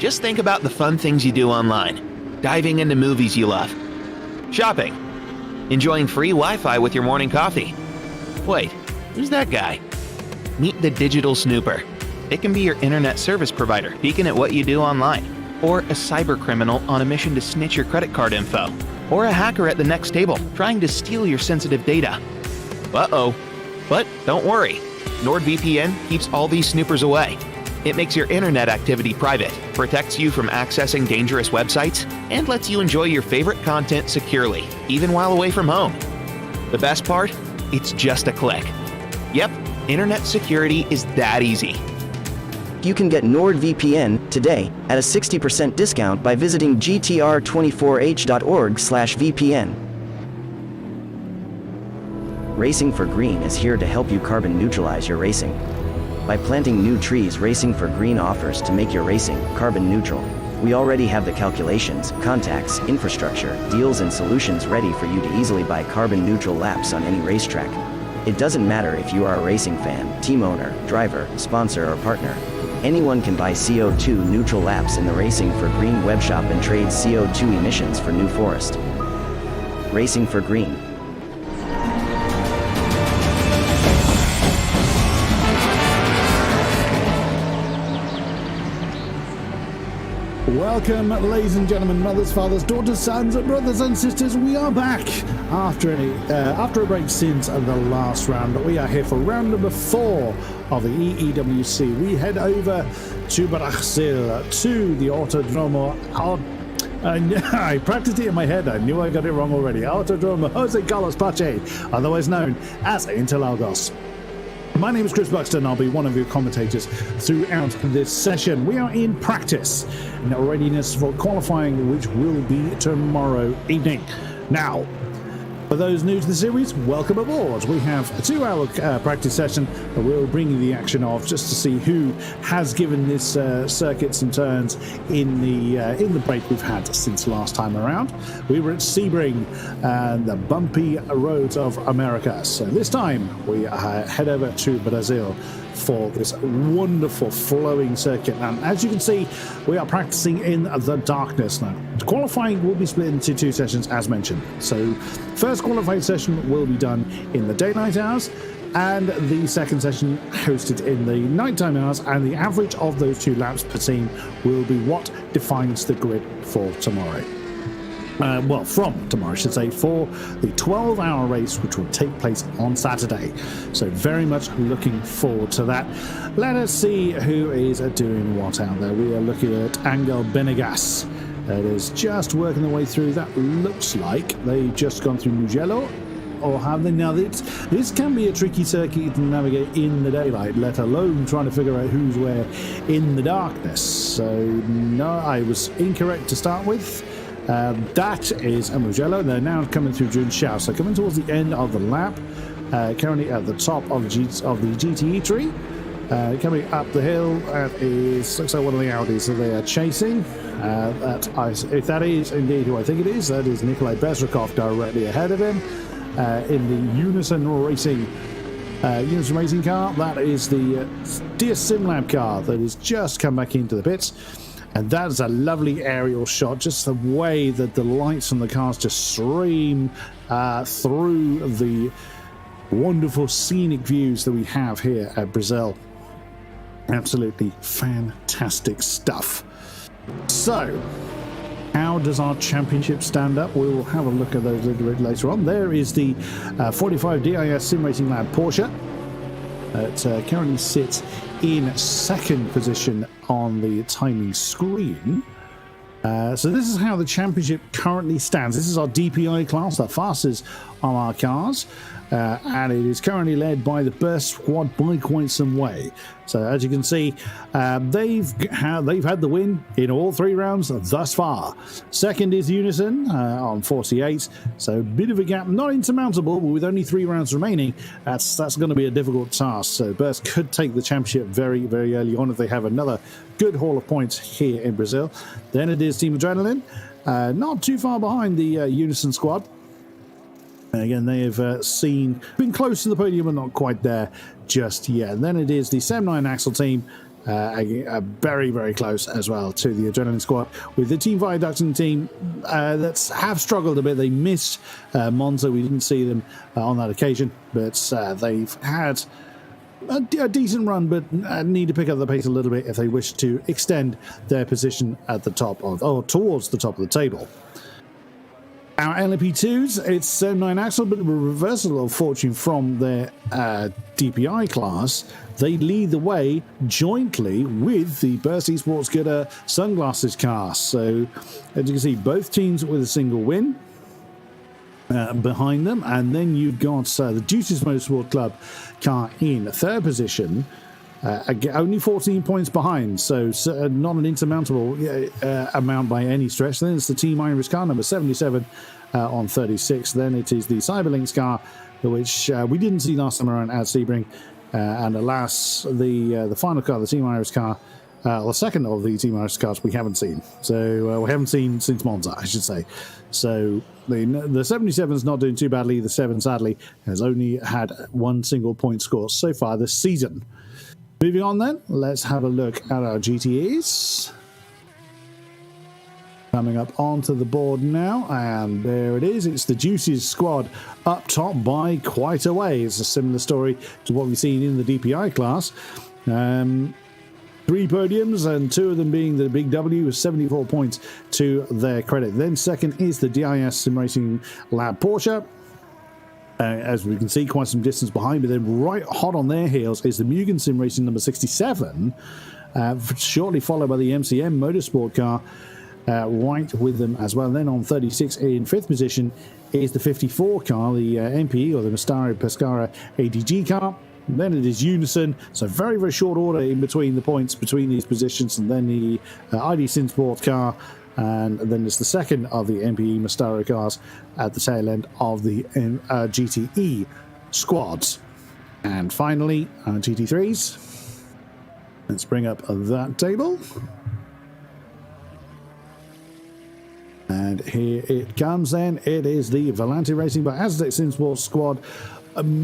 Just think about the fun things you do online. Diving into movies you love. Shopping. Enjoying free Wi-Fi with your morning coffee. Wait, who's that guy? Meet the Digital Snooper. It can be your internet service provider peeking at what you do online, or a cyber criminal on a mission to snitch your credit card info, or a hacker at the next table trying to steal your sensitive data. Uh-oh. But don't worry, NordVPN keeps all these snoopers away. It makes your internet activity private, protects you from accessing dangerous websites, and lets you enjoy your favorite content securely, even while away from home. The best part? It's just a click. Yep, internet security is that easy. You can get NordVPN today at a 60% discount by visiting GTR24H.org/VPN. Racing for Green is here to help you carbon neutralize your racing. By planting new trees, Racing for Green offers to make your racing carbon neutral. We already have the calculations, contacts, infrastructure, deals and solutions ready for you to easily buy carbon neutral laps on any racetrack. It doesn't matter if you are a racing fan, team owner, driver, sponsor or partner. Anyone can buy CO2 neutral laps in the Racing for Green webshop and trade CO2 emissions for New Forest. Racing for Green. Welcome, ladies and gentlemen, mothers, fathers, daughters, sons, brothers and sisters. We are back after a break since the last round. We are here for round number 4 of the EEWC. We head over to Brazil, to the Autodromo. I practiced it in my head. I knew I got it wrong already. Autodromo Jose Carlos Pache, otherwise known as Interlagos. My name is Chris Buxton. I'll be one of your commentators throughout this session. We are in practice and readiness for qualifying, which will be tomorrow evening. Now, for those new to the series, welcome aboard. We have a 2-hour practice session that we'll bring you the action of, just to see who has given this circuit some turns in the break we've had since last time around. We were at Sebring and the bumpy roads of America. So this time we head over to Brazil for this wonderful flowing circuit. And as you can see, we are practicing in the darkness now. Qualifying will be split into 2 sessions as mentioned. So first qualifying session will be done in the daylight hours, and the second session hosted in the nighttime hours, and the average of those 2 laps per team will be what defines the grid for tomorrow. From tomorrow, I should say, for the 12-hour race, which will take place on Saturday. So very much looking forward to that. Let us see who is doing what out there. We are looking at Angel Benegas. That is just working their way through. That looks like they've just gone through Mugello. Or have they? Now, this can be a tricky circuit to navigate in the daylight, let alone trying to figure out who's where in the darkness. So, no, I was incorrect to start with. That is a Mugello. They're now coming through Junshao. So coming towards the end of the lap, currently at the top of the GTE tree. Coming up the hill, that looks like one of the Audis that they are chasing. If that is indeed who I think it is, that is Nikolai Bezrikov directly ahead of him in the Unison Racing car. That is the Dear Simlab car that has just come back into the pits. And that is a lovely aerial shot, just the way that the lights from the cars just stream through the wonderful scenic views that we have here at Brazil. Absolutely fantastic stuff. So, how does our championship stand up? We will have a look at those a little bit later on. There is the 45 DIS Sim Racing Lab Porsche. It currently sits in second position on the timing screen. So this is how the championship currently stands. This is our DPI class, the fastest of our cars. And it is currently led by the Burst Squad by quite some way. So as you can see, they've had the win in all 3 rounds thus far. Second is Unison on 48, so a bit of a gap, not insurmountable, but with only 3 rounds remaining, that's going to be a difficult task. So Burst could take the championship very, very early on if they have another good haul of points here in Brazil. Then it is Team Adrenaline, not too far behind the Unison squad. Again, they have been close to the podium but not quite there just yet. And then it is the 7-9 Axle team Very, very close as well to the Adrenaline Squad, with the Team Viaducting team that have struggled a bit. They missed Monza. We didn't see them on that occasion, but they've had a decent run, but need to pick up the pace a little bit if they wish to extend their position at the top of, or towards the top of the table. Our LMP2s, it's 9 axle, but a reversal of fortune from their DPI class. They lead the way jointly with the Burst Esports Gooder Sunglasses car. So, as you can see, both teams with a single win behind them. And then you've got the Juices Motorsport Club car in third position. Only 14 points behind, so not an insurmountable amount by any stretch. Then it's the Team Irish car, number 77 on 36. Then it is the Cyberlinks car, which we didn't see last time around at Sebring. And alas, the final car, the Team Irish car, the second of the Team Irish cars, we haven't seen. So we haven't seen since Monza, I should say. So the 77 is not doing too badly. The 7, sadly, has only had one single point score so far this season. Moving on then, let's have a look at our GTEs. Coming up onto the board now, and there it is. It's the Juices squad up top by quite a way. It's a similar story to what we've seen in the DPI class. 3 podiums, and 2 of them being the Big W with 74 points to their credit. Then second is the DIS Sim Racing Lab Porsche. As we can see, quite some distance behind, but then right hot on their heels is the Mugen Sim Racing number 67, shortly followed by the MCM Motorsport car, right with them as well. And then on 36 in 5th position is the 54 car, the MPE or the Mastari Pescara ADG car. And then it is Unison, so very, very short order in between the points between these positions, and then the ID Sinsport car. And then there's the second of the MPE Mastaro cars at the tail end of the GTE squads. And finally, GT3s. Let's bring up that table. And here it comes then. It is the Volante Racing by Aztec Sinsport squad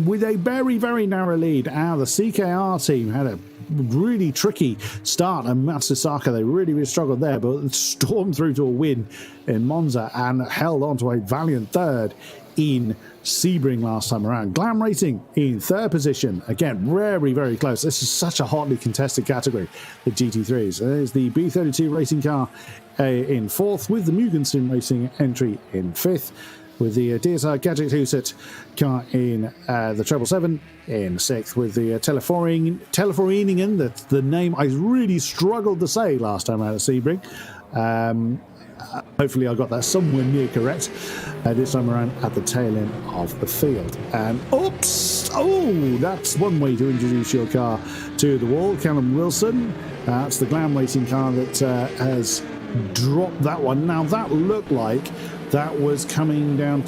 with a very, very narrow lead. The CKR team had a really tricky start, and Matsusaka, they really struggled there, but stormed through to a win in Monza and held on to a valiant third in Sebring last time around. Glam Racing in third position, again very, very close. This is such a hotly contested category, the GT3s. There's the B32 racing car in fourth, with the Mugen Sim Racing entry in fifth, with the DSR Gadget Huset car in the 777 in sixth, with the Teleforeningen, that's the name I really struggled to say last time out at Sebring. Hopefully I got that somewhere near correct this time around at the tail end of the field. And oops, oh, that's one way to introduce your car to the wall. Callum Wilson, that's the Glam Racing car that has dropped that one. Now that looked like that was coming down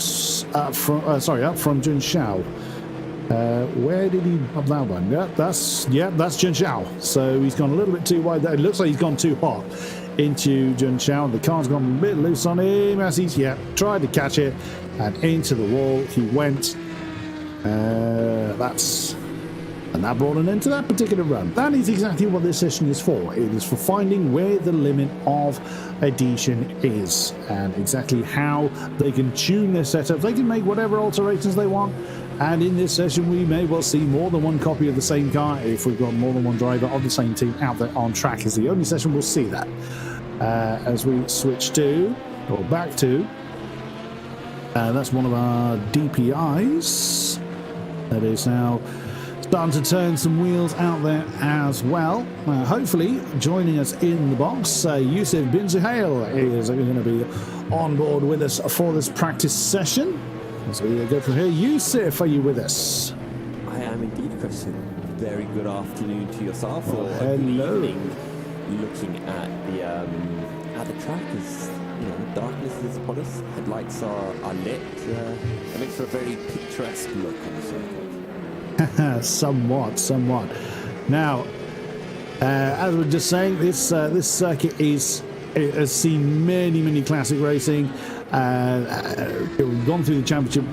up from Jun Shao. Where did he drop that one? That's Jun Shao. So he's gone a little bit too wide there. It looks like he's gone too hot into Jun Shao. The car's gone a bit loose on him as he's tried to catch it, and into the wall he went. And that brought an end to that particular run. That is exactly what this session is for. It is for finding where the limit of adhesion is, and exactly how they can tune their setup. They can make whatever alterations they want, and in this session we may well see more than one copy of the same car if we've got more than one driver of the same team out there on track. Is the only session we'll see that. As we switch to, or back to, that's one of our DPIs that is now starting to turn some wheels out there as well. Hopefully joining us in the box, Yusuf Bin Zuhail is going to be on board with us for this practice session. As we go from here, Yusuf, are you with us? I am indeed, Christian. Very good afternoon to yourself, or hello. good evening. Looking at the track, as you know, darkness is upon us. Headlights are lit. It makes for a very picturesque look on the circuit. somewhat. Now, as we were just saying, this circuit has seen many classic racing. We've gone through the championship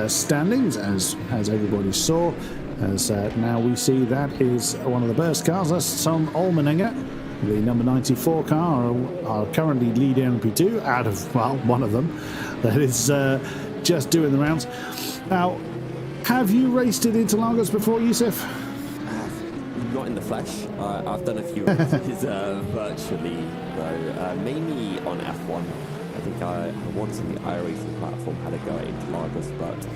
standings, as everybody saw. As now we see that is one of the burst cars. That's Tom Olmeninger. The number 94 car are currently lead LMP2 out of, well, one of them that is just doing the rounds. Now, have you raced it into Lagos before, Yusuf? Not in the flesh. I've done a few races virtually, though, mainly on F1. I think I once on the iRacing platform had a go into Lagos, but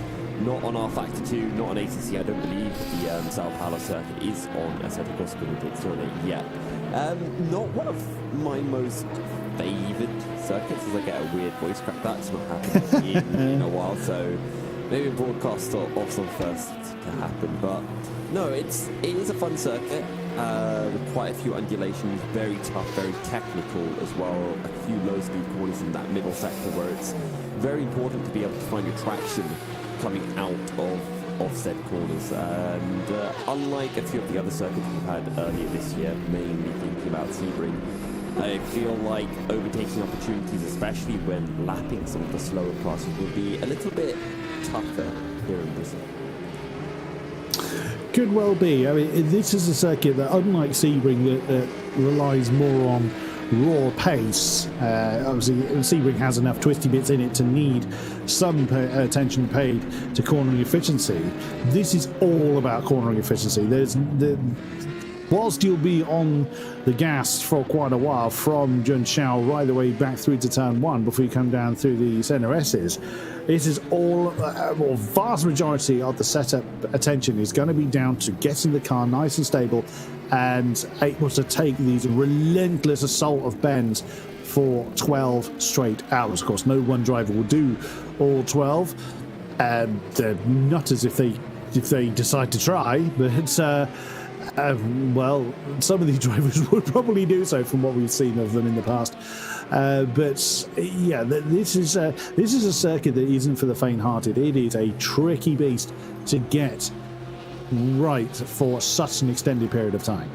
not on R-Factor 2, not on ACC. I don't believe the Sao Paulo circuit is on Assetto Corsa Limited on it yet. Not one of my most favoured circuits, as I get a weird voice crack. That's not happened in a while, so maybe a broadcast or some first to happen. But no, it is a fun circuit with quite a few undulations, very tough, very technical as well. A few low speed corners in that middle sector where it's very important to be able to find your traction coming out of offset corners, and unlike a few of the other circuits we've had earlier this year, mainly thinking about Sebring, I feel like overtaking opportunities, especially when lapping some of the slower classes, will be a little bit tougher here in Brazil. Could well be. I mean, this is a circuit that, unlike Sebring, that relies more on raw pace. Obviously, Sebring has enough twisty bits in it to need some attention paid to cornering efficiency. This is all about cornering efficiency. Whilst you'll be on the gas for quite a while from Junshao right the way back through to turn 1 before you come down through the center S's, this is all, or vast majority of the setup attention is going to be down to getting the car nice and stable and able to take these relentless assault of bends for 12 straight hours. Of course, no one driver will do all 12, and they're nutters if they decide to try, but well, some of these drivers would probably do so from what we've seen of them in the past. But yeah, this is a circuit that isn't for the faint-hearted. It is a tricky beast to get right for such an extended period of time.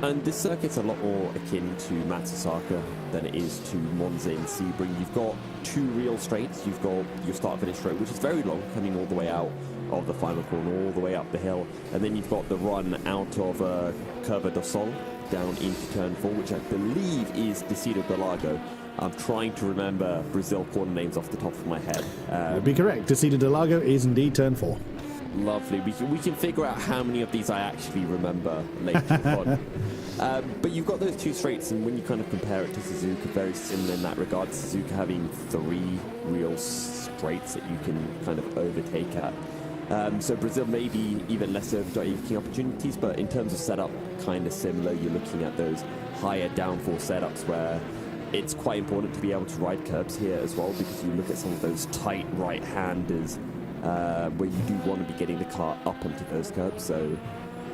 And this circuit's a lot more akin to Matsusaka than it is to Monza and Sebring. You've got two real straights. You've got your start-finish straight, which is very long, coming all the way out of the final corner, all the way up the hill. And then you've got the run out of Curva do Sol down into turn 4, which I believe is Descida do Lago. I'm trying to remember Brazil corner names off the top of my head. You'd be correct. Descida do Lago is indeed turn 4. Lovely. We can figure out how many of these I actually remember later on. But you've got those two straights, and when you kind of compare it to Suzuka, very similar in that regard. Suzuka having 3 real straights that you can kind of overtake at. So Brazil maybe even less overtaking opportunities, but in terms of setup, kind of similar. You're looking at those higher downforce setups where it's quite important to be able to ride curbs here as well, because you look at some of those tight right-handers where you do want to be getting the car up onto those curbs, so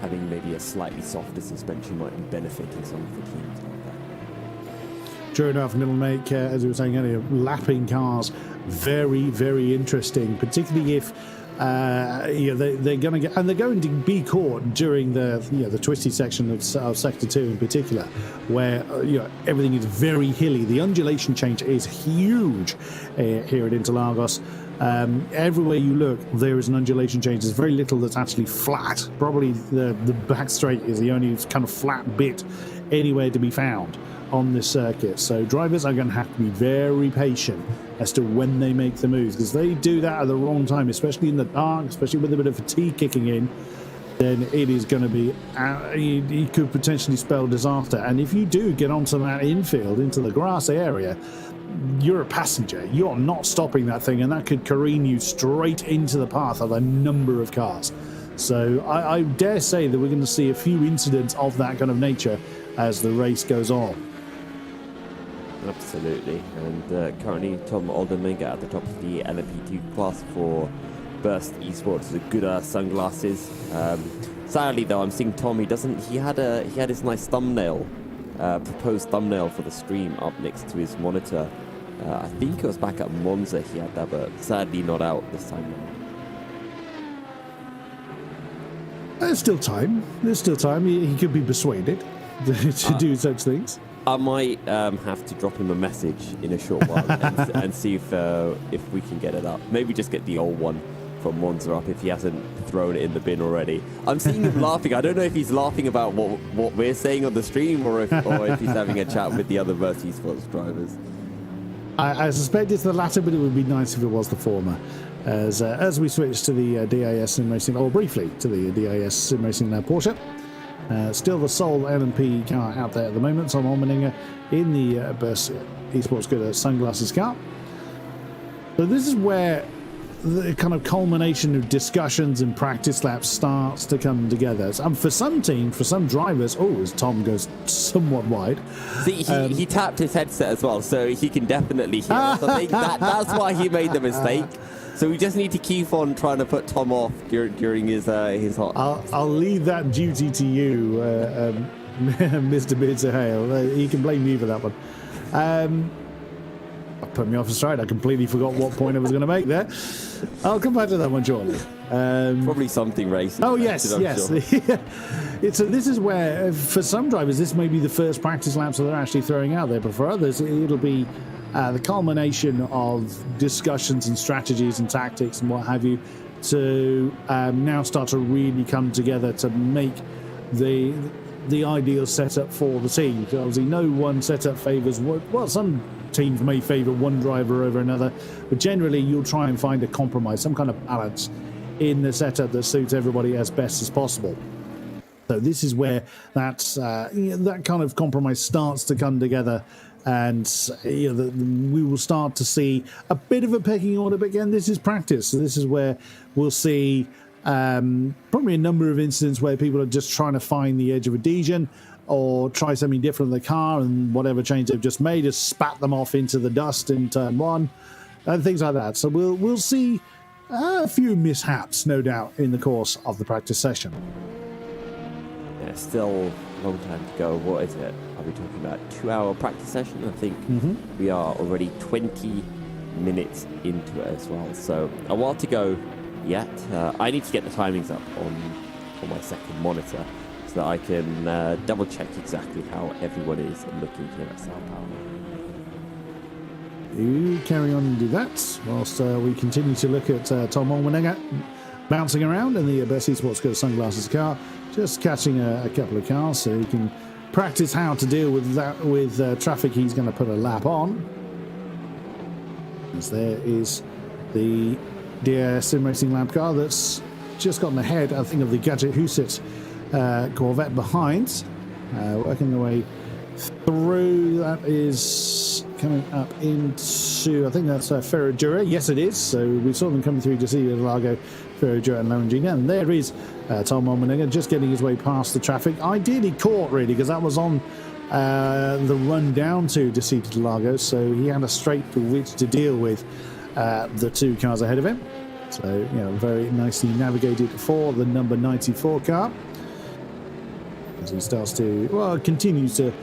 having maybe a slightly softer suspension might be benefiting some of the teams like that. True enough, middle make, as we were saying earlier, lapping cars, very, very interesting, particularly if they're going to get, and they're going to be caught during the twisty section of Sector 2 in particular, where everything is very hilly. The undulation change is huge here at Interlagos. Everywhere you look, there is an undulation change. There's very little that's actually flat. Probably the back straight is the only kind of flat bit anywhere to be found on this circuit. So drivers are going to have to be very patient as to when they make the moves, because they do that at the wrong time, especially in the dark, especially with a bit of fatigue kicking in, then it is going to be, it could potentially spell disaster. And if you do get onto that infield, into the grass area, you're a passenger. You're not stopping that thing, and that could careen you straight into the path of a number of cars. So I dare say that we're going to see a few incidents of that kind of nature as the race goes on. Absolutely, and currently Tom Oldenmaker at the top of the LMP2 class for Burst Esports with good sunglasses. Sadly though, I'm seeing Tom, he had his nice thumbnail, proposed thumbnail for the stream up next to his monitor. I think it was back at Monza he had that, but sadly not out this time around. There's still time. He could be persuaded to do such things. I might have to drop him a message in a short while and see if we can get it up. Maybe just get the old one for Monza up if he hasn't thrown it in the bin already. I'm seeing him laughing. I don't know if he's laughing about what we're saying on the stream or if he's having a chat with the other Versus Sports drivers. I suspect it's the latter, but it would be nice if it was the former. As we switch to the DIS Sim Racing, or briefly to the DIS Sim Racing Porsche. Still the sole LMP car out there at the moment. Tom Allmendinger in the Burst Esports Scooter Sunglasses car. So this is where the kind of culmination of discussions and practice laps starts to come together. And for some teams, for some drivers, as Tom goes somewhat wide. See, he tapped his headset as well, so he can definitely hear us. I think that's why he made the mistake. So we just need to keep on trying to put Tom off during his hot. I'll leave that duty to you, Mr. Beardsley Hale. He can blame me for that one. Put me off the stride. I completely forgot what point I was going to make there. I'll come back to that one shortly. Probably something racing. Oh, yes. Sure. This is where, for some drivers, this may be the first practice laps that they're actually throwing out there, but for others, it'll be the culmination of discussions and strategies and tactics and what have you to now start to really come together to make the ideal setup for the team. Obviously, no one setup favours, well, some teams may favour one driver over another, but generally you'll try and find a compromise, some kind of balance in the setup that suits everybody as best as possible. So this is where that kind of compromise starts to come together, and we will start to see a bit of a pecking order. But again, this is practice, so this is where we'll see probably a number of incidents where people are just trying to find the edge of adhesion or try something different in the car, and whatever change they've just made has spat them off into the dust in turn one and things like that. So we'll see a few mishaps, no doubt, in the course of the practice session. Yeah, still a long time to go. What is it? Are we talking about 2-hour practice session? I think we are already 20 minutes into it as well. So a while to go yet. I need to get the timings up on my second monitor so that I can double check exactly how everyone is looking here at Sao Paulo. You carry on and do that whilst we continue to look at Tom Allmendinger bouncing around in the Burst Esports Scooter Sunglasses car, just catching a couple of cars so he can practice how to deal with that with traffic he's going to put a lap on. As there is the DIS Sim Racing lap car that's just gotten ahead, I think, of the Gadget Huset Corvette behind, working their way through. That is coming up into, I think that's Ferradura. Yes, it is. So we saw them coming through to see Largo, Ferradura and Larangina, and there is Tom Allmendinger just getting his way past the traffic. Ideally caught, really, because that was on the run down to Deceit Largo, so he had a straight to which to deal with the two cars ahead of him. So, very nicely navigated for the number 94 car as he starts to, continues to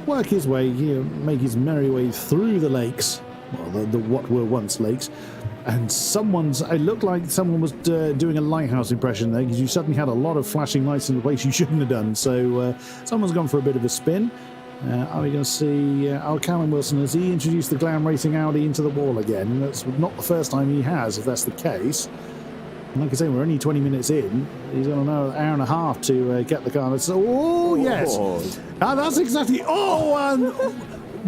work his way, make his merry way through the lakes, well, the what were once lakes. And it looked like someone was doing a lighthouse impression there, because you suddenly had a lot of flashing lights in the place you shouldn't have done. So someone's gone for a bit of a spin. Are we going to see Callum Wilson, has he introduced the Glam Racing Audi into the wall again? That's not the first time he has, if that's the case. And like I say, we're only 20 minutes in. He's got another hour and a half to get the car. Yes. That's exactly.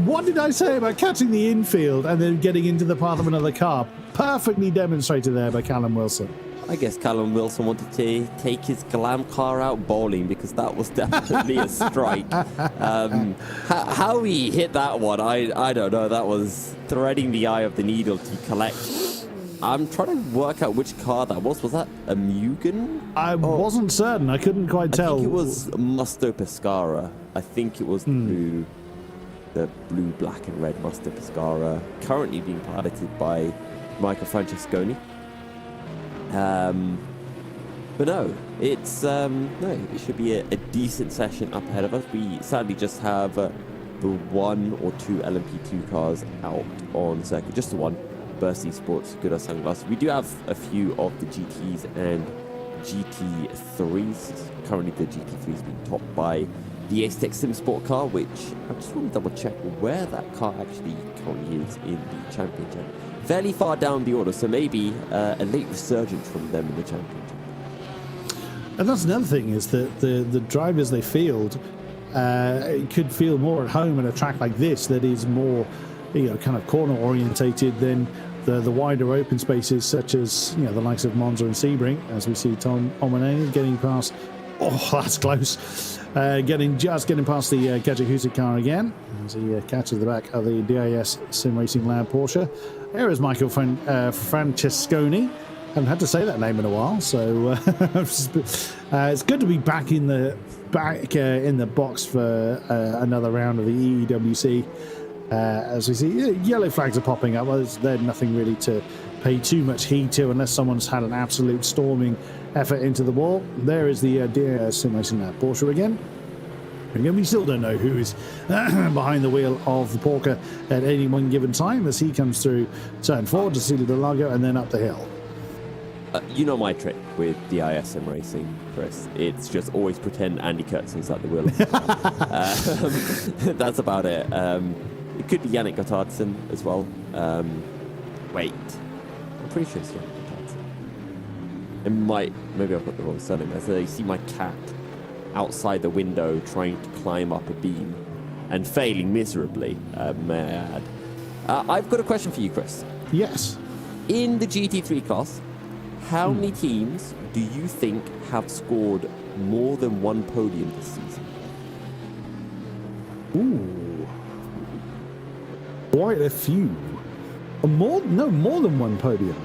What did I say about catching the infield and then getting into the path of another car? Perfectly demonstrated there by Callum Wilson. I guess Callum Wilson wanted to take his glam car out bowling, because that was definitely a strike. How he hit that one, I don't know. That was threading the eye of the needle to collect. I'm trying to work out which car that was. Was that a Mugen? I wasn't certain. I couldn't quite tell. I think it was Musto Pescara. I think it was the blue, black and red Musto Pescara, currently being piloted by Michael Francesconi. But no, it should be a decent session up ahead of us. We sadly just have the 1 or 2 LMP2 cars out on circuit, just the one, Burst Esports Scooter Sunglasses. We do have a few of the GTs and GT3s. Currently, the GT3 is being topped by the Ace Sim Sport car, which I just want to double check where that car actually currently is in the championship. Fairly far down the order, so maybe a late resurgence from them in the championship. And that's another thing, is that the drivers they field could feel more at home in a track like this that is more, kind of corner orientated than the wider open spaces such as the likes of Monza and Sebring, as we see Tom Omanay getting past. Oh, that's close. Getting past the Gadget Husic car again as he catches the back of the DIS Sim Racing Lab Porsche. There is Michael Francesconi. I haven't had to say that name in a while, so it's good to be back in the box for another round of the EEWC. As we see, yellow flags are popping up. There's nothing really to pay too much heed to unless someone's had an absolute storming effort into the wall. There is the DIS Sim Racing Lab Porsche again. And we still don't know who is behind the wheel of the Porker at any one given time as he comes through turn 4 to Cecilia de Largo and then up the hill. You know my trick with DIS Sim Racing, Chris. It's just always pretend Andy Kurtzen's at the wheel. That's about it. It could be Yannick Gottardson as well. Wait. I'm pretty sure it's Yannick Gottardson. It might. Maybe I've got the wrong surname. As you see my cat outside the window trying to climb up a beam and failing miserably, may I add. I've got a question for you, Chris. Yes. In the GT3 class, how many teams do you think have scored more than one podium this season? Ooh. Quite a few. More than one podium.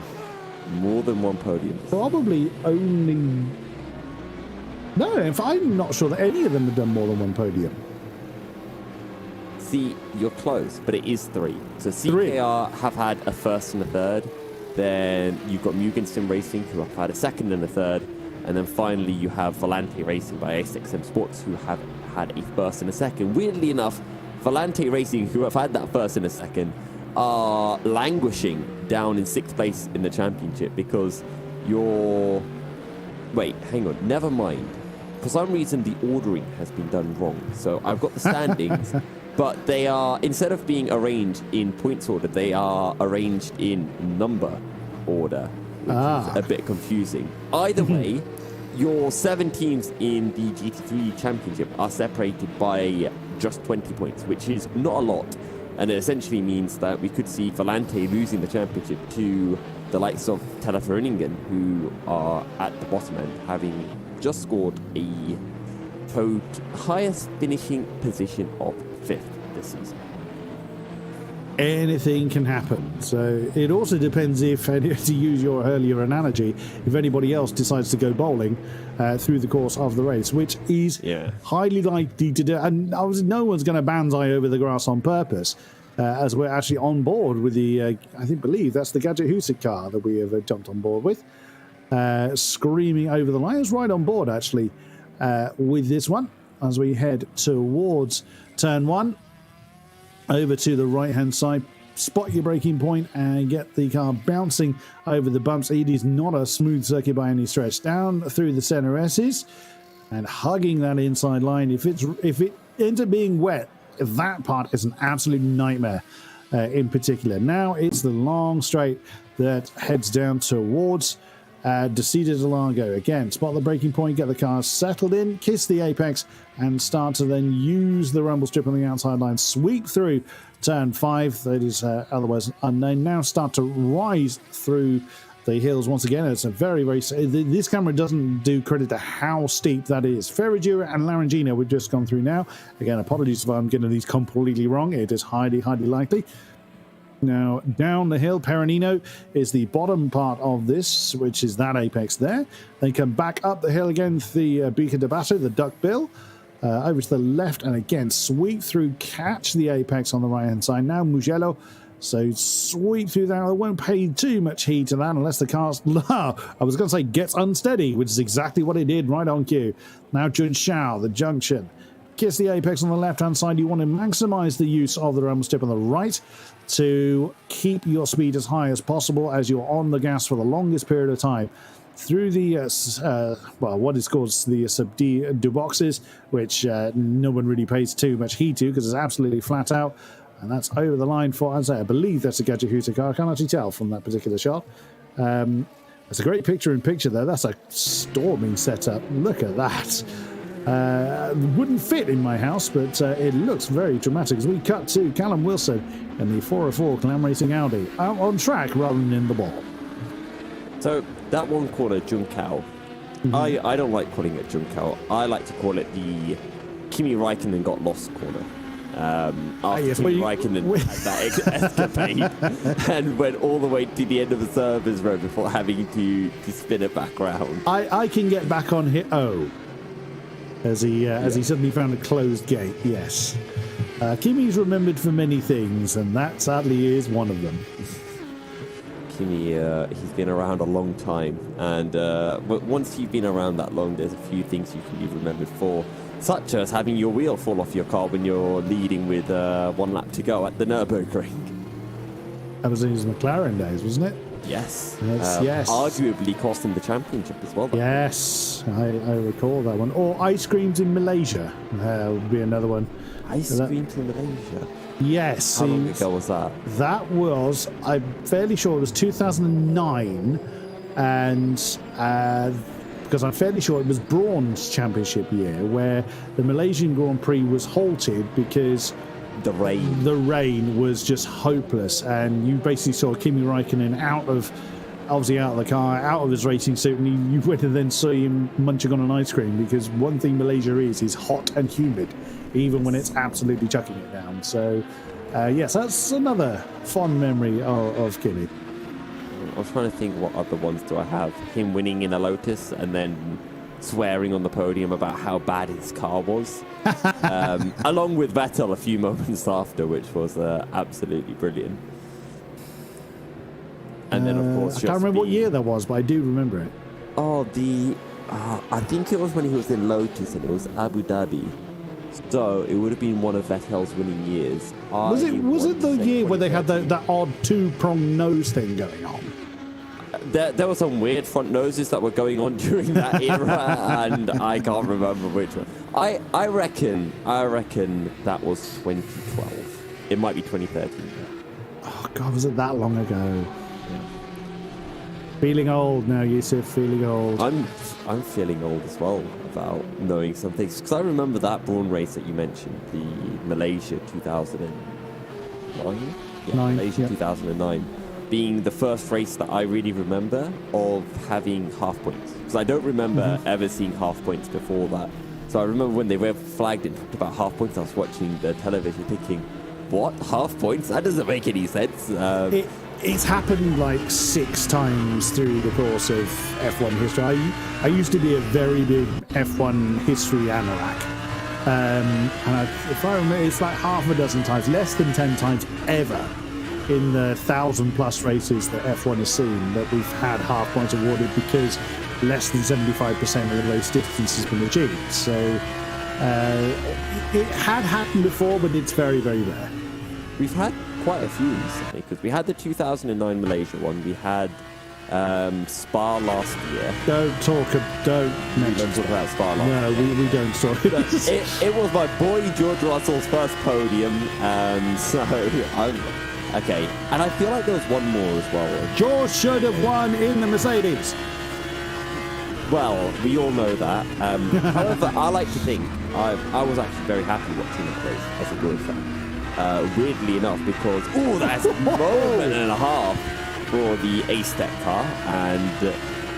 More than one podium. Probably only... No, I'm not sure that any of them have done more than one podium. See, you're close, but it is 3. So CKR have had a first and a third. Then you've got Mugen Sim Racing, who have had a second and a third. And then finally you have Volante Racing by ASXM Sports, who have had a first and a second. Weirdly enough, Volante Racing, who have had that first and a second, are languishing down in 6th place in the championship because you're... Wait, hang on, never mind. For some reason, the ordering has been done wrong. So I've got the standings, but they are, instead of being arranged in points order, they are arranged in number order, which is a bit confusing. Either way, your 7 teams in the GT3 Championship are separated by just 20 points, which is not a lot. And it essentially means that we could see Volante losing the championship to the likes of Teleferningen, who are at the bottom end, having just scored a highest finishing position of 5th this season. Anything can happen. So it also depends if, to use your earlier analogy, if anybody else decides to go bowling through the course of the race, which is highly likely to do. And no one's going to banzai over the grass on purpose, as we're actually on board with the, believe that's the Gadget Husic car that we have jumped on board with, screaming over the line. It's right on board, actually, with this one, as we head towards turn 1. Over to the right-hand side, spot your braking point and get the car bouncing over the bumps. It is not a smooth circuit by any stretch. Down through the center S's and hugging that inside line. If it ends up being wet, that part is an absolute nightmare in particular. Now it's the long straight that heads down towards Descida de Largo. Again, spot the braking point, get the car settled in, kiss the apex, and start to then use the rumble strip on the outside line, sweep through turn 5, that is otherwise unknown. Now start to rise through the hills once again. It's a very, very... This camera doesn't do credit to how steep that is. Ferradura and Larangina we've just gone through now. Again, apologies if I'm getting these completely wrong. It is highly, highly likely. Now, down the hill, Peronino is the bottom part of this, which is that apex there. They come back up the hill again, the Bica de Bato, the duck bill, over to the left, and again, sweep through, catch the apex on the right-hand side. Now, Mugello, so sweep through that. I won't pay too much heed to that unless the car's, I was going to say, gets unsteady, which is exactly what it did, right on cue. Now, Junshao, the junction. Kiss the apex on the left-hand side. You want to maximize the use of the rumble strip on the right to keep your speed as high as possible as you're on the gas for the longest period of time through the what is called the subdue boxes, which no one really pays too much heed to because it's absolutely flat out. And that's over the line for, as I believe that's a Gadget car. I can't actually tell from that particular shot. It's a great picture-in-picture there. That's a storming setup. Look at that. Wouldn't fit in my house, but it looks very dramatic as we cut to Callum Wilson in the 404 Glam Racing Audi out on track rather than in the ball. So that one corner, Junkau, I don't like calling it Junkau. I like to call it the Kimi Räikkönen got lost corner. After Kimi Räikkönen had that escapade and went all the way to the end of the service row before having to spin it back round. I can get back on hit as he suddenly found a closed gate. Yes, Kimi's remembered for many things, and that sadly is one of them. Kimi, he's been around a long time, and once you've been around that long, there's a few things you can be remembered for, such as having your wheel fall off your car when you're leading with 1 lap to go at the Nürburgring. That was in his McLaren days, wasn't it? Yes. Yes. Arguably cost him the championship as well. Yes, I recall that one. Or ice creams in Malaysia would be another one. Ice creams in Malaysia? Yes. How long ago was that? That was, I'm fairly sure it was 2009, and because I'm fairly sure it was Braun's championship year, where the Malaysian Grand Prix was halted because the rain was just hopeless, and you basically saw Kimi Räikkönen out of the car, out of his racing suit, and you went and then saw him munching on an ice cream, because one thing Malaysia is hot and humid, even when it's absolutely chucking it down. So yes, that's another fond memory of Kimi. I was trying to think, what other ones do I have? Him winning in a Lotus and then swearing on the podium about how bad his car was, along with Vettel a few moments after, which was absolutely brilliant. And then, of course, I can't remember what year that was, but I do remember it. Oh, I think it was when he was in Lotus, and it was Abu Dhabi. So it would have been one of Vettel's winning years. Was it the year where they had that odd 2-prong nose thing going on? There were some weird front noses that were going on during that era, and I can't remember which one. I reckon that was 2012. It might be 2013. Oh God, was it that long ago? Yeah. Feeling old now, Yusuf. Feeling old. I'm feeling old as well about knowing some things, because I remember that Braun race that you mentioned, the Malaysia 2009. Yeah, Malaysia 2009. Being the first race that I really remember of having half points. Because I don't remember ever seeing half points before that. So I remember when they were flagged and talked about half points, I was watching the television thinking, what? Half points? That doesn't make any sense. It's happened like 6 times through the course of F1 history. I used to be a very big F1 history anorak. And if I remember, it's like half a dozen times, less than 10 times ever, in the 1,000+ races that F1 has seen, that we've had half points awarded because less than 75% of the race distance has been achieved. So it had happened before, but it's very, very rare. We've had quite a few recently, because we had the 2009 Malaysia one, we had Spa last year. Don't talk about Spa last year. No, we don't talk. It was my boy George Russell's first podium, so okay. And I feel like there was one more as well. George should have won in the Mercedes. Well, we all know that. However, I like to think I was actually very happy watching that race as a Wills fan. Weirdly enough, because that's a moment and a half for the A-Step car, and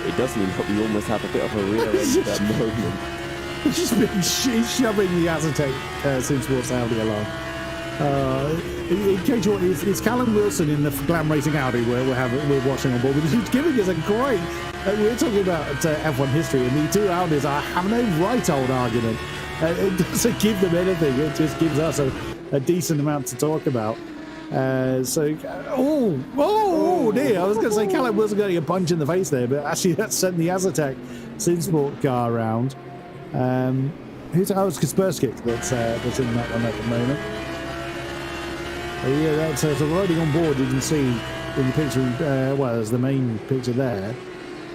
it does mean that we almost have a bit of a rear end moment. He's just been shoving the Azatec since Sports Audi along. In case you want, it's Callum Wilson in the Glam Racing Audi we're watching on board. He's giving us a great. We're talking about F1 history, and the two Audis are having a right old argument. It doesn't give them anything. It just gives us a decent amount to talk about. Dear, I was going to say Callum Wilson getting a punch in the face there, but actually that sent the Azatec Sinsport car around. It's Kaspersky that's in that one at the moment. Yeah, that's so riding on board. You can see in the picture, there's the main picture there.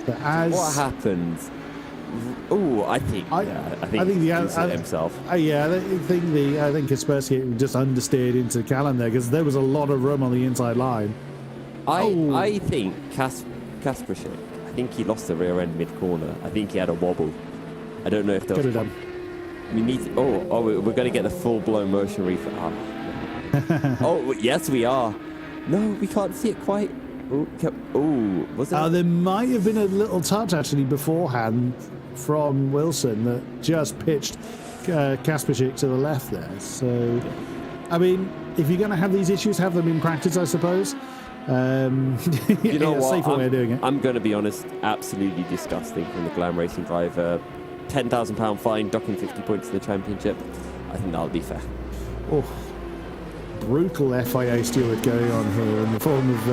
But as What happens? Oh, I think he it himself. Yeah, I think Kaspersky just understeered into Callan there because there was a lot of room on the inside line. I think Kaspersky, I think he lost the rear end mid corner. I think he had a wobble. I don't know if Could have done. We need to, we're going to get the full blown motion replay. Oh, yes, we are. No, we can't see it quite. Was it? There might have been a little touch actually beforehand from Wilson that just pitched Kasperczyk to the left there. So, I mean, if you're going to have these issues, have them in practice, I suppose. You know what? Safer way of doing it. I'm going to be honest, absolutely disgusting from the Glam Racing driver. £10,000 fine, docking 50 points in the championship. I think that'll be fair. Oh, brutal FIA steward going on here in the form of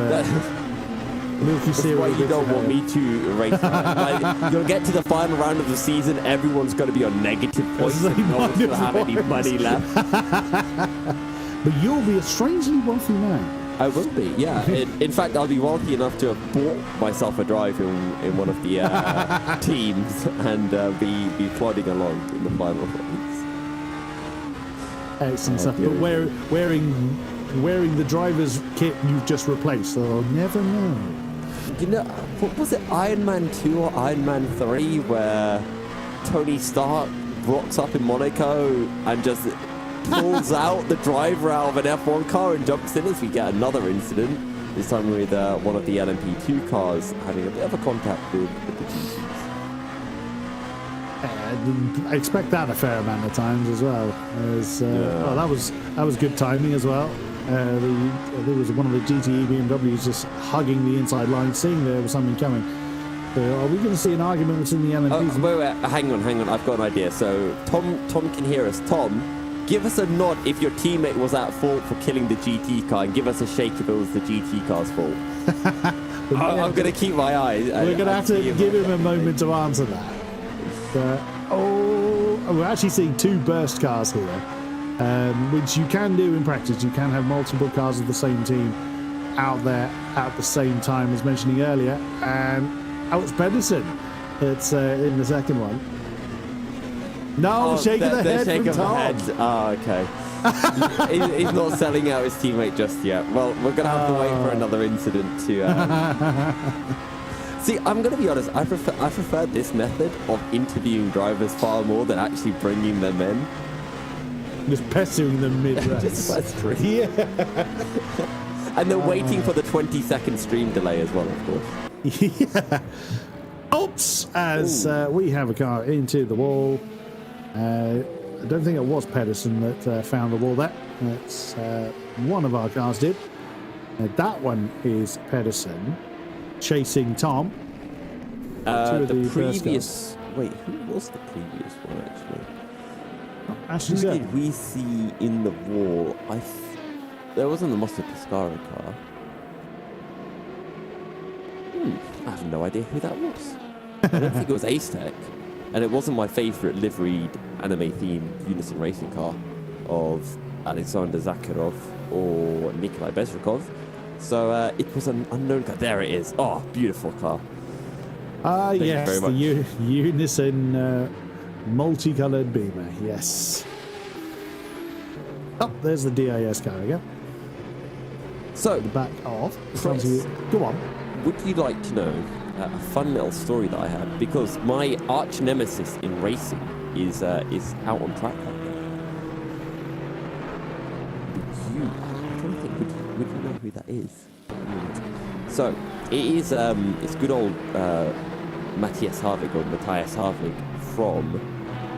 Milky Series. Why you don't want me to race. Like, you'll get to the final round of the season, everyone's going to be on negative points. No one's going to have any money left. But you'll be a strangely wealthy man. I will be, yeah. In fact, I'll be wealthy enough to have bought myself a drive in one of the teams and be plodding along in the final race. Excellent stuff. But wearing the driver's kit you've just replaced, so I'll never know. You know, what was it, Iron Man 2 or Iron Man 3, where Tony Stark rocks up in Monaco and just pulls out the driver out of an F1 car and jumps in as we get another incident, this time with one of the LMP2 cars having a bit of a contact with the GTs. I expect that a fair amount of times as well. Well, that was good timing as well. There was one of the GTE BMWs just hugging the inside line, seeing there was something coming. So are we going to see an argument between the LMPs? Wait, hang on. I've got an idea. So Tom can hear us. Tom, give us a nod if your teammate was at fault for killing the GT car, and give us a shake if it was the GT car's fault. I'm going to keep my eyes. We're going to have to give him a moment to answer that. We're actually seeing two burst cars here, which you can do in practice. You can have multiple cars of the same team out there at the same time, as mentioning earlier. And it's Pedersen. It's in the second one. No, shake of the head from Tom. Oh, okay. He's not selling out his teammate just yet. Well, we're going to have to wait for another incident to... See, I'm going to be honest. I prefer this method of interviewing drivers far more than actually bringing them in. Just pestering them mid-race. Just pestering. Yeah. And they're waiting for the 20-second stream delay as well, of course. Yeah. Oops! As we have a car into the wall. I don't think it was Pedersen that found the wall there. That's one of our cars did. That one is Pedersen chasing Tom. The previous... Wait, who was the previous one, actually? Who did we see in the wall? There wasn't the Monster Pescara car. I have no idea who that was. I don't think it was Ace Tech. And it wasn't my favourite liveried anime-themed Unison racing car of Alexander Zakharov or Nikolai Bezrikov. So it was an unknown car. There it is. Oh, beautiful car. Yes, the Unison multicoloured Beamer. Yes. Oh, there's the DIS car again. So, the back of. Chris, go on. Would you like to know a fun little story that I had? Because my arch nemesis in racing is out on track right now. I'm trying to think, would you know who that is? So, it is it's good old Matthias Harvig, or Matthias Harvig from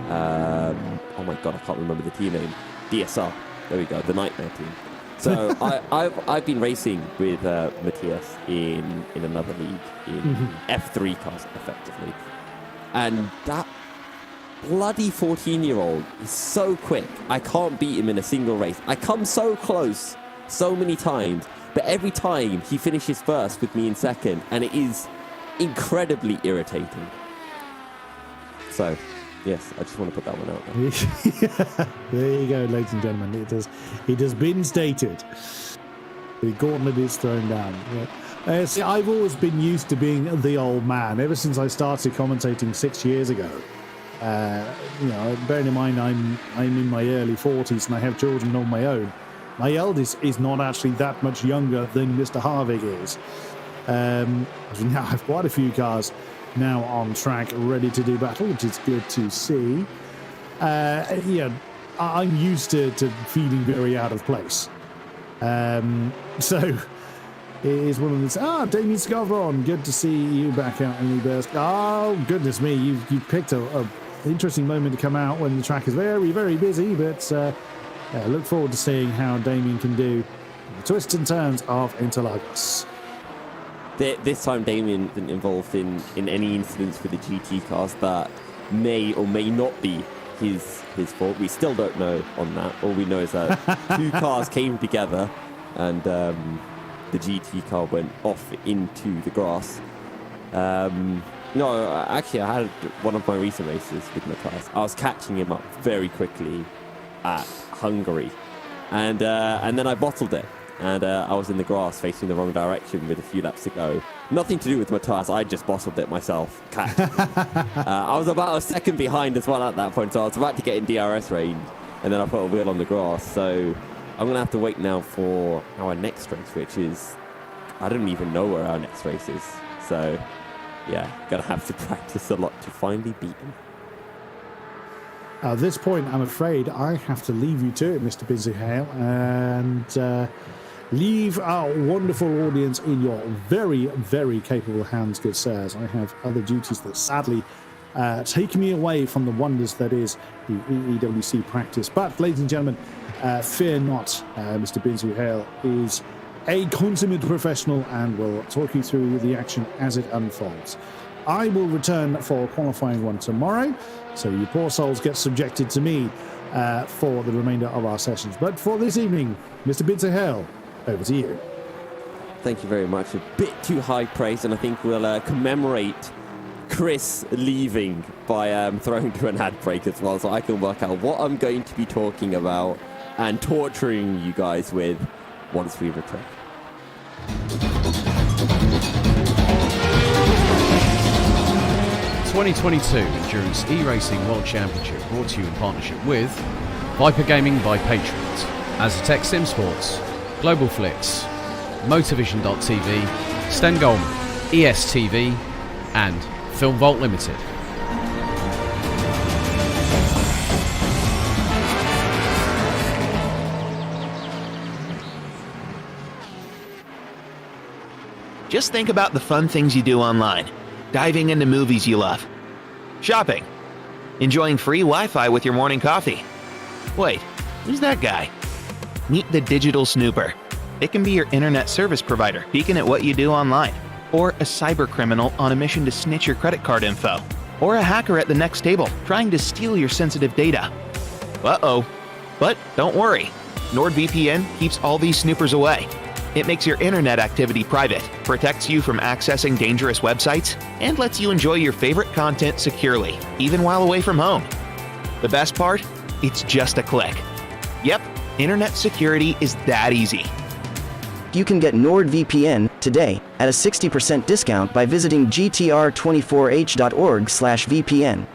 oh my god, I can't remember the team name. DSR. There we go, the Nightmare team. So I've been racing with Matthias in another league in F3 cars, effectively, and that bloody 14-year-old is so quick. I can't beat him in a single race. I come so close so many times, but every time he finishes first with me in second, and it is incredibly irritating. So, yes, I just want to put that one out there. There you go, ladies and gentlemen. It has been stated. The gauntlet is thrown down. Yeah. See, I've always been used to being the old man ever since I started commentating 6 years ago. Bearing in mind I'm in my early 40s and I have children of my own. My eldest is not actually that much younger than Mr. Harvick is. We now have quite a few cars now on track ready to do battle, which is good to see. I'm used to feeling very out of place. So it is one of these. Damien Scarborough, good to see you back out in the burst. Oh, goodness me, you've picked a interesting moment to come out when the track is very, very busy, but look forward to seeing how Damien can do the twists and turns of Interlagos. This time Damien isn't involved in any incidents with the GT cars that may or may not be his fault. We still don't know on that. All we know is that two cars came together and the GT car went off into the grass. No, actually, I had one of my recent races with Matthias. I was catching him up very quickly at Hungary, and then I bottled it, and I was in the grass facing the wrong direction with a few laps to go. Nothing to do with Matthias, I just bottled it myself. I was about a second behind as well at that point, so I was about to get in DRS range, and then I put a wheel on the grass. So I'm going to have to wait now for our next race, which is, I don't even know where our next race is. So yeah, gonna have to practice a lot to finally beat him. At this point, I'm afraid I have to leave you to it, Mr. Binsey Hale, and leave our wonderful audience in your very, very capable hands, good sirs. I have other duties that sadly take me away from the wonders that is the EEWC practice. But, ladies and gentlemen, fear not, Mr. Binsey Hale is a consummate professional and will talk you through the action as it unfolds. I will return for qualifying one tomorrow, so you poor souls get subjected to me for the remainder of our sessions. But for this evening, Mr. Binsey Hale, over to you. Thank you very much. A bit too high praise, and I think we'll commemorate Chris leaving by throwing to an ad break as well, so I can work out what I'm going to be talking about and torturing you guys with once we return. 2022 Endurance E-Racing World Championship brought to you in partnership with Viper Gaming by Patriots, Azatec Sim Sports, Global Flix, Motorvision.tv, Sten Goldman, ESTV, and Film Vault Limited. Just think about the fun things you do online. Diving into movies you love. Shopping. Enjoying free Wi-Fi with your morning coffee. Wait, who's that guy? Meet the Digital Snooper. It can be your internet service provider peeking at what you do online, or a cyber criminal on a mission to snitch your credit card info, or a hacker at the next table trying to steal your sensitive data. Uh-oh. But don't worry. NordVPN keeps all these snoopers away. It makes your internet activity private, protects you from accessing dangerous websites, and lets you enjoy your favorite content securely, even while away from home. The best part? It's just a click. Yep, internet security is that easy. You can get NordVPN today at a 60% discount by visiting GTR24H.org/VPN.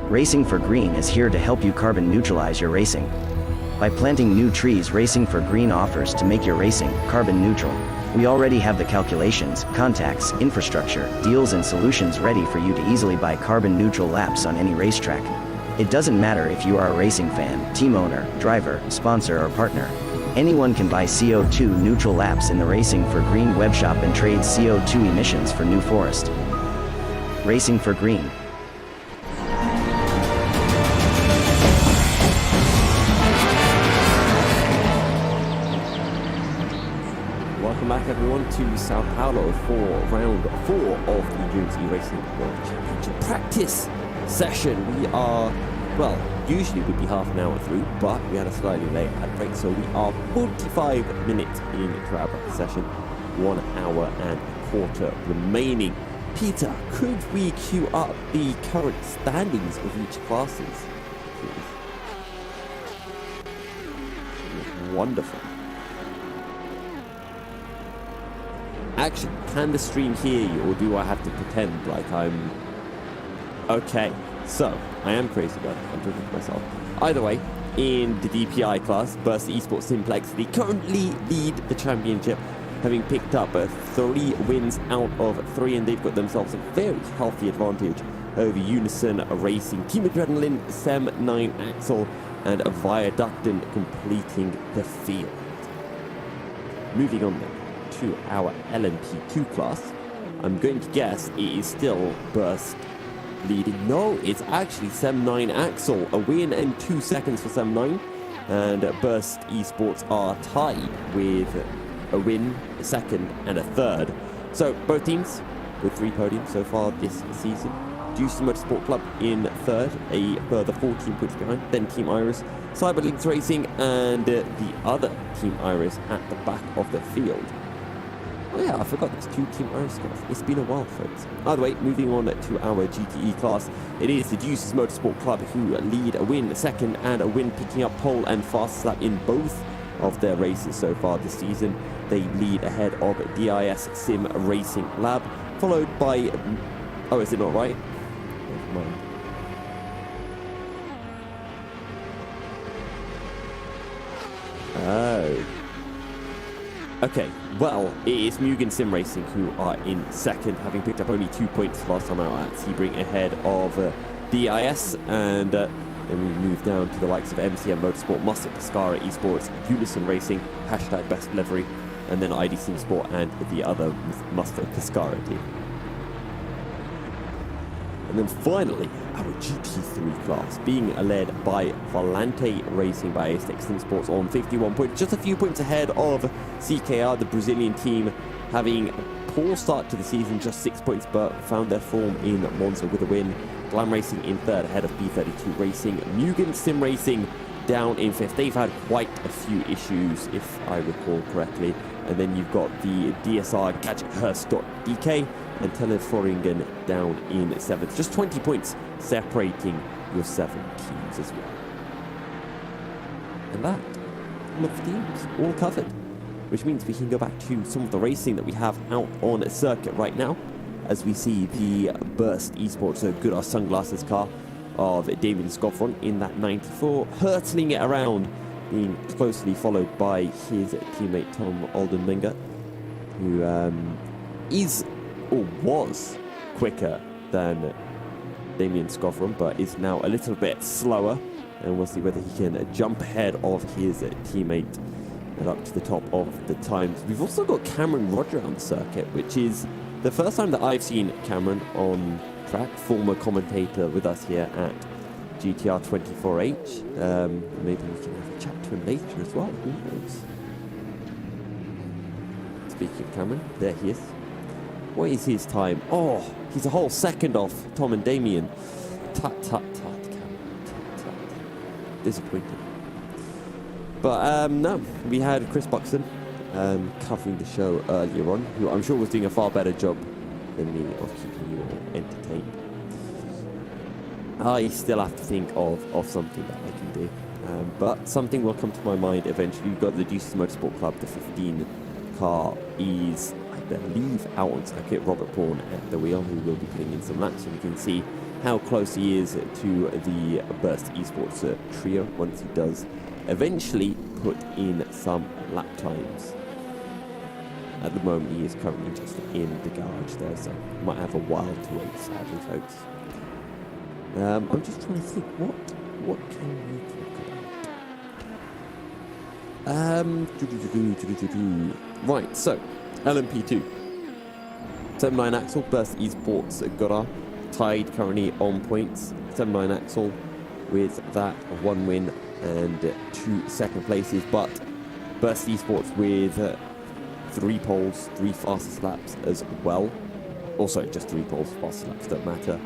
Racing for Green is here to help you carbon neutralize your racing. By planting new trees, Racing for Green offers to make your racing carbon neutral. We already have the calculations, contacts, infrastructure, deals and solutions ready for you to easily buy carbon neutral laps on any racetrack. It doesn't matter if you are a racing fan, team owner, driver, sponsor or partner. Anyone can buy CO2 neutral laps in the Racing for Green webshop and trade CO2 emissions for New Forest. Racing for Green. Welcome back everyone to Sao Paulo for round 4 of the GTR Racing World Championship practice session. We are, well, usually we'd be half an hour through, but we had a slightly late ad break, so we are 45 minutes into our practice session, 1 hour and a quarter remaining. Peter, could we queue up the current standings of each classes, please? Wonderful. Actually, can the stream hear you, or do I have to pretend like I'm... Okay, so, I am crazy about it. I'm talking to myself. Either way, in the DPI class, Burst Esports Simplex, they currently lead the championship, having picked up 3 wins out of 3, and they've got themselves a very healthy advantage over Unison Racing, Team Adrenaline, Sem 9 Axel, and Viaductin completing the field. Moving on then to our LMP2 class. I'm going to guess it is still Burst leading. No, it's actually Sem 9 Axel. A win and 2 seconds for Sem 9. And Burst Esports are tied with a win, a second, and a third. So both teams with 3 podiums so far this season. Juicy Motorsport Club in third, a further 14 points behind. Then Team Iris, Cyberlinks Racing, and the other Team Iris at the back of the field. Oh yeah, I forgot there's 2 Team Iris cars. It's been a while, folks. Either way, moving on to our GTE class. It is the Juices Motorsport Club who lead, a win, a second, and a win, picking up pole and fastest lap in both of their races so far this season. They lead ahead of DIS Sim Racing Lab, followed by... Oh, is it not right? Never mind. Oh. Okay, well, it is Mugen Sim Racing who are in second, having picked up only 2 points last time out at Sebring, ahead of DIS, and then we move down to the likes of MCM Motorsport, Mustard Pescara Esports, Unison Racing, hashtag Best Livery, and then ID Sim Sport and the other Mustard Pescara team. And then finally, our GT3 class, being led by Volante Racing by Aztec Sim Sports on 51 points, just a few points ahead of CKR, the Brazilian team, having a poor start to the season, just 6 points, but found their form in Monza with a win. Glam Racing in third, ahead of B32 Racing. Mugen Sim Racing down in fifth. They've had quite a few issues, if I recall correctly. And then you've got the DSR GadgetHurst.dk and Teleforingen down in 7th. Just 20 points separating your 7 teams as well. And that, all of the teams, all covered. Which means we can go back to some of the racing that we have out on a circuit right now. As we see the Burst Esports, so good, our sunglasses car of Damien Scoffron in that 94, hurtling it around, being closely followed by his teammate Tom Oldenlinger, who is, or was, quicker than Damien Scoffron, but is now a little bit slower, and we'll see whether he can jump ahead of his teammate and up to the top of the times. We've also got Cameron Roger on the circuit, which is the first time that I've seen Cameron on track, former commentator with us here at GTR24H. Maybe we can have a chat to him later as well, who knows? Speaking of Cameron, there he is. What is his time? Oh, he's a whole second off Tom and Damien. Tut, tut, tut, Cameron. Tut, tut. Disappointing. But no, we had Chris Buxton covering the show earlier on, who I'm sure was doing a far better job than me of keeping you all entertained. I still have to think of something that I can do, but something will come to my mind eventually. We've got the Juices Motorsport Club, the 15 car is, I believe, out on circuit. Robert Bourne at the wheel, who will be putting in some laps, and we can see how close he is to the Burst Esports trio once he does eventually put in some lap times. At the moment, he is currently just in the garage there, so might have a while to wait, sadly, folks. I'm just trying to think, what can we talk about? Right, so LMP2. 79 Axel, Burst Esports Goddard, tied currently on points. 79 Axel with that 1 win and 2 second places, but Burst Esports with 3 poles, 3 fastest laps as well. Also, just 3 poles, fastest laps don't matter.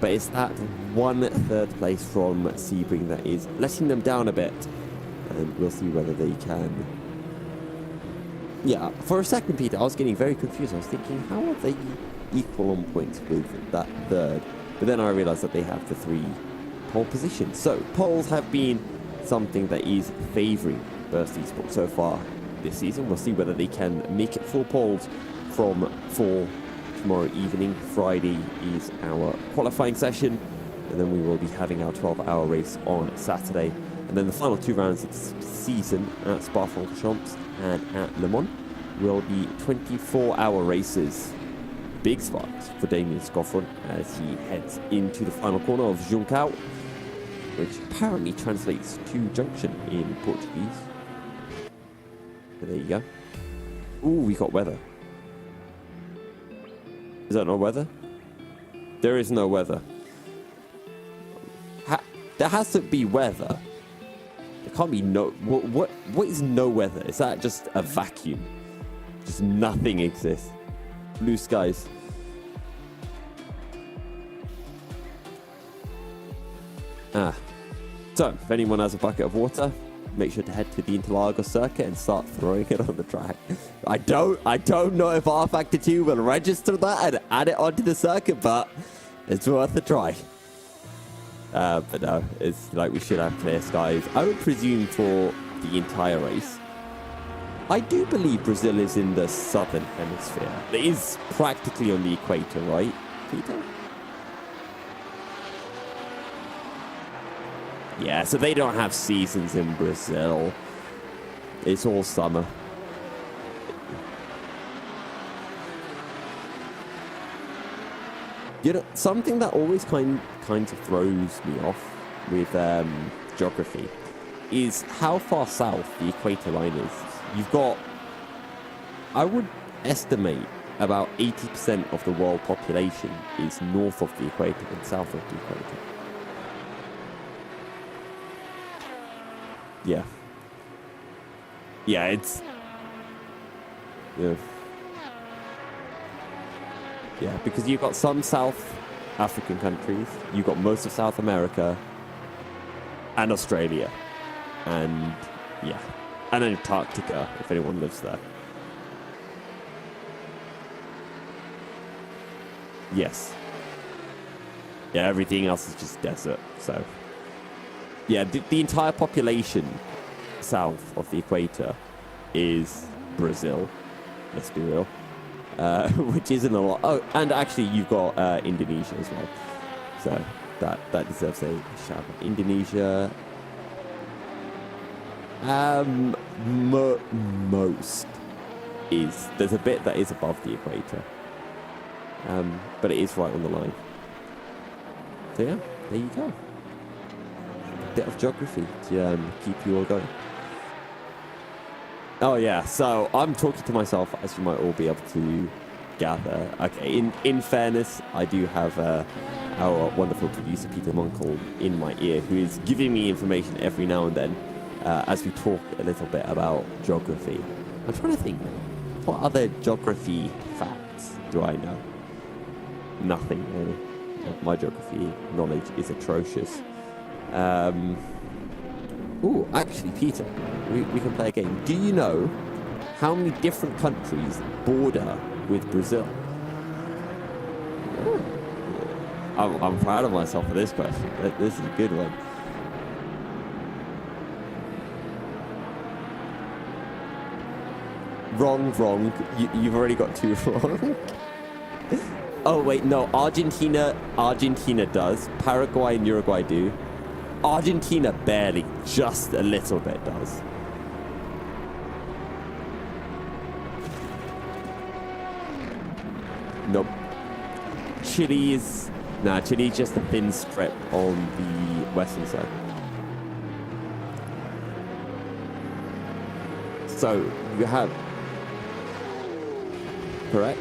But it's that 1 third place from Sebring that is letting them down a bit. And we'll see whether they can. Yeah, for a second, Peter, I was getting very confused. I was thinking, how are they equal on points with that third? But then I realized that they have the 3 pole positions. So, poles have been something that is favoring Burst Esports so far this season. We'll see whether they can make it 4 poles from 4 tomorrow evening. Friday is our qualifying session, and then we will be having our 12-hour race on Saturday. And then the final 2 rounds of the season at Spa-Francorchamps and at Le Mans will be 24-hour races. Big spots for Damien Scoffron as he heads into the final corner of Junção, which apparently translates to junction in Portuguese. So there you go. Ooh, we got weather. Is that no weather? There is no weather. There has to be weather. There can't be no... What is no weather? Is that just a vacuum? Just nothing exists. Blue skies. So, if anyone has a bucket of water, make sure to head to the Interlagos circuit and start throwing it on the track. I don't know if R Factor 2 will register that and add it onto the circuit, but it's worth a try. But no, it's like we should have clear skies. I would presume for the entire race. I do believe Brazil is in the southern hemisphere. It is practically on the equator, right, Peter? Yeah, so they don't have seasons in Brazil. It's all summer. You know, something that always kind of throws me off with geography is how far south the equator line is. You've got, I would estimate, about 80% of the world population is north of the equator and south of the equator. Yeah. Yeah, it's... Yeah. Yeah, because you've got some South African countries, you've got most of South America, and Australia, and yeah, and Antarctica, if anyone lives there. Yes. Yeah, everything else is just desert, so... Yeah, the entire population south of the equator is Brazil, let's be real. Which isn't a lot. Oh, and actually you've got Indonesia as well. So that deserves a shout out. Indonesia. Most is... There's a bit that is above the equator. But it is right on the line. So yeah, there you go. Bit of geography to keep you all going. Oh yeah, so I'm talking to myself, as you might all be able to gather. Okay, in fairness, I do have our wonderful producer Peter Munkle in my ear, who is giving me information every now and then as we talk a little bit about geography. I'm trying to think, what other geography facts do I know? Nothing really. My geography knowledge is atrocious. Ooh, actually, Peter, we can play a game. Do you know how many different countries border with Brazil? Ooh. I'm proud of myself for this question. This is a good one. Wrong. You've already got 2 wrong. Oh, wait, no. Argentina does. Paraguay and Uruguay do. Argentina barely, just a little bit does. Nope. Chile's just a thin strip on the western side. So you have, correct?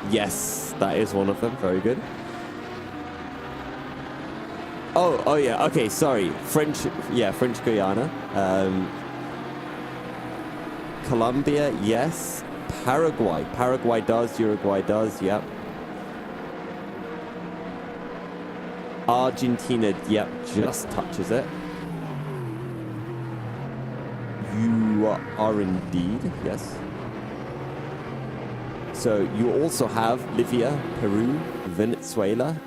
Yes, that is one of them. Very good. Oh yeah. Okay, sorry. French Guyana. Colombia, yes. Paraguay does. Uruguay does. Yep. Argentina, yep, just touches it. You are indeed, yes. So you also have Libya, Peru, Venezuela,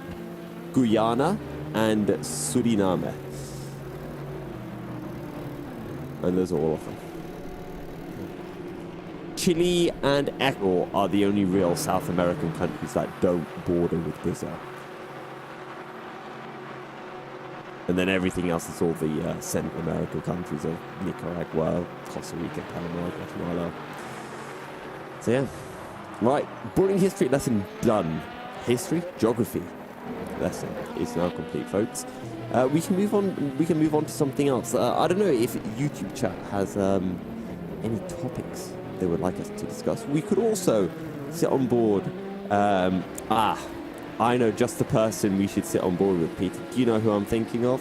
Guyana, and Suriname. And those are all of them. Chile and Ecuador are the only real South American countries that don't border with Brazil. And then everything else is all the Central American countries of Nicaragua, Costa Rica, Panama, Guatemala. So yeah. Right, boring history lesson done. Geography lesson is now complete, folks. We can move on to something else. I don't know if YouTube chat has any topics they would like us to discuss. We could also sit on board. I know just the person we should sit on board with, Peter. Do you know who I'm thinking of?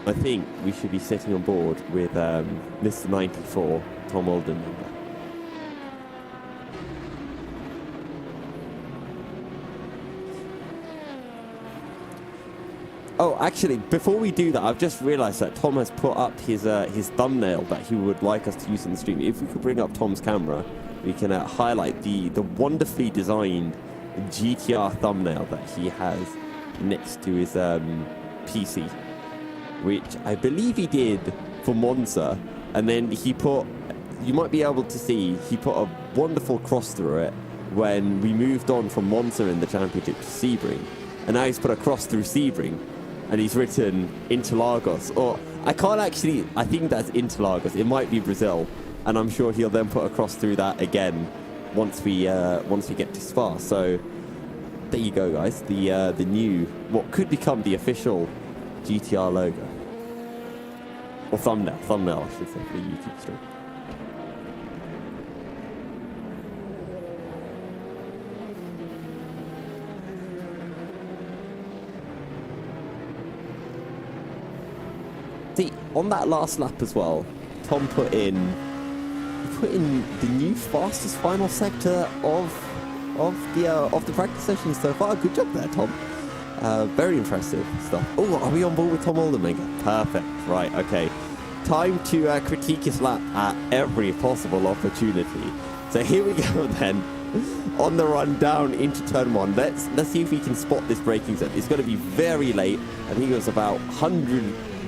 I think we should be sitting on board with Mr. 94, Tom Oldenburger. Oh, actually, before we do that, I've just realised that Tom has put up his thumbnail that he would like us to use in the stream. If we could bring up Tom's camera, we can highlight the wonderfully designed GTR thumbnail that he has next to his PC, which I believe he did for Monza, and then he put, you might be able to see, he put a wonderful cross through it when we moved on from Monza in the championship to Sebring, and now he's put a cross through Sebring, and he's written Interlagos, or I think that's Interlagos, it might be Brazil, and I'm sure he'll then put a cross through that again once we get to Spa. So there you go, guys, the new, what could become the official GTR logo. Or thumbnail, I should say, for the YouTube stream. See, on that last lap as well, Tom put in the new fastest final sector of the practice session so far. Good job there, Tom. Very impressive stuff. Oh, are we on board with Tom Oldenburger? Perfect. Right, okay. Time to critique his lap at every possible opportunity. So here we go then. On the run down into turn one. Let's see if we can spot this braking zone. It's going to be very late. I think it was about 100,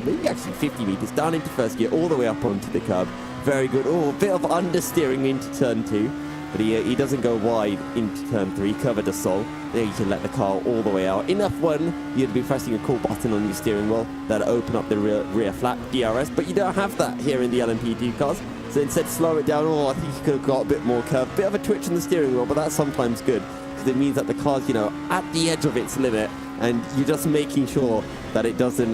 maybe actually 50 meters down into first gear, all the way up onto the curb. Very good. Oh, a bit of understeering into turn two. But he doesn't go wide into turn three. Curva de Sol. There you can let the car all the way out. Enough when you'd be pressing a cool button on your steering wheel that'll open up the rear flap DRS. But you don't have that here in the LMP2 cars. So instead, slow it down. Oh, I think you could have got a bit more curve. Bit of a twitch in the steering wheel, but that's sometimes good. Because it means that the car's, at the edge of its limit. And you're just making sure that it doesn't,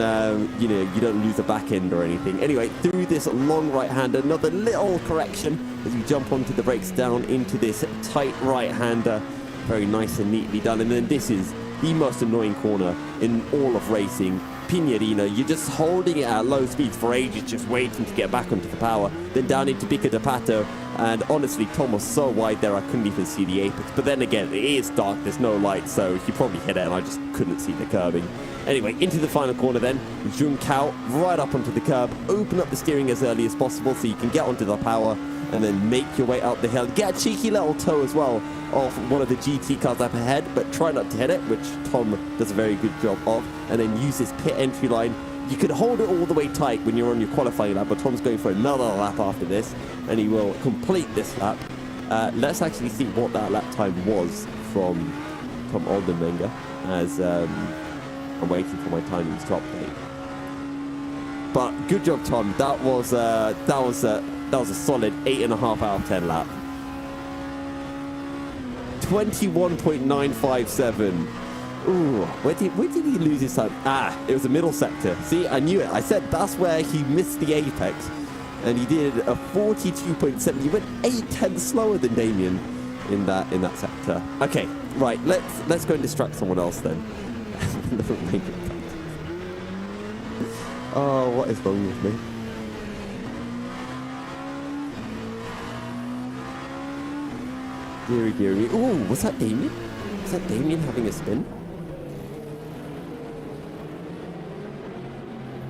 you don't lose a back end or anything. Anyway, through this long right-hander, another little correction as we jump onto the brakes down into this tight right-hander. Very nice and neatly done. And then this is the most annoying corner in all of racing. Pinarino, you're just holding it at low speeds for ages, just waiting to get back onto the power. Then down into Pico de Pato. And honestly, Tom was so wide there, I couldn't even see the apex. But then again, it is dark, there's no light, so he probably hit it and I just couldn't see the curbing. Anyway, into the final corner then. Jun Cao right up onto the curb. Open up the steering as early as possible so you can get onto the power and then make your way up the hill. Get a cheeky little toe as well off one of the GT cars up ahead, but try not to hit it, which Tom does a very good job of. And then use this pit entry line. you could hold it all the way tight when you're on your qualifying lap, but Tom's going for another lap after this, and he will complete this lap. Let's actually see what that lap time was from Tom Oldenwenger, as I'm waiting for my timings to update. But good job, Tom. That was a solid 8.5 out of 10 lap. 21.957. Ooh, where did he lose his time? It was the middle sector. See, I knew it. I said that's where he missed the apex, and he did a 42.7. He went 0.8 slower than Damien in that sector. Okay, right. Let's go and distract someone else then. Oh, what is wrong with me? Deary me. Ooh, was that Damien? Was that Damien having a spin?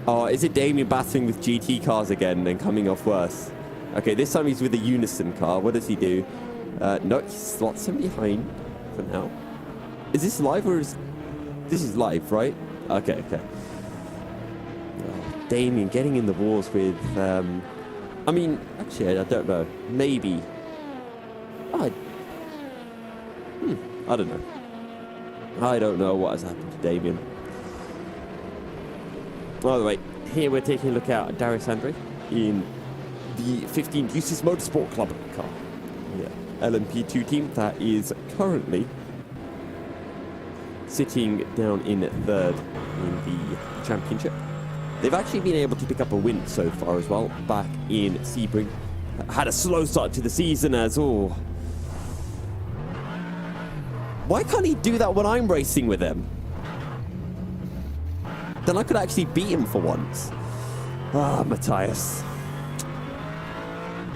Oh, is it Damien battling with GT cars again and coming off worse? Okay, this time he's with a Unison car. What does he do? No, he slots him behind for now. Is this live or is... This is live, right? Okay. Oh, Damien getting in the wars with... I mean, actually, I don't know. Maybe... I don't know. I don't know what has happened to Damien. By the way, here we're taking a look at Darius Andre in the 15 Uses Motorsport Club car. Yeah, LMP2 team that is currently sitting down in third in the championship. They've actually been able to pick up a win so far as well, back in Sebring. Had a slow start to the season as all. Why can't he do that when I'm racing with him? Then I could actually beat him for once. Matthias.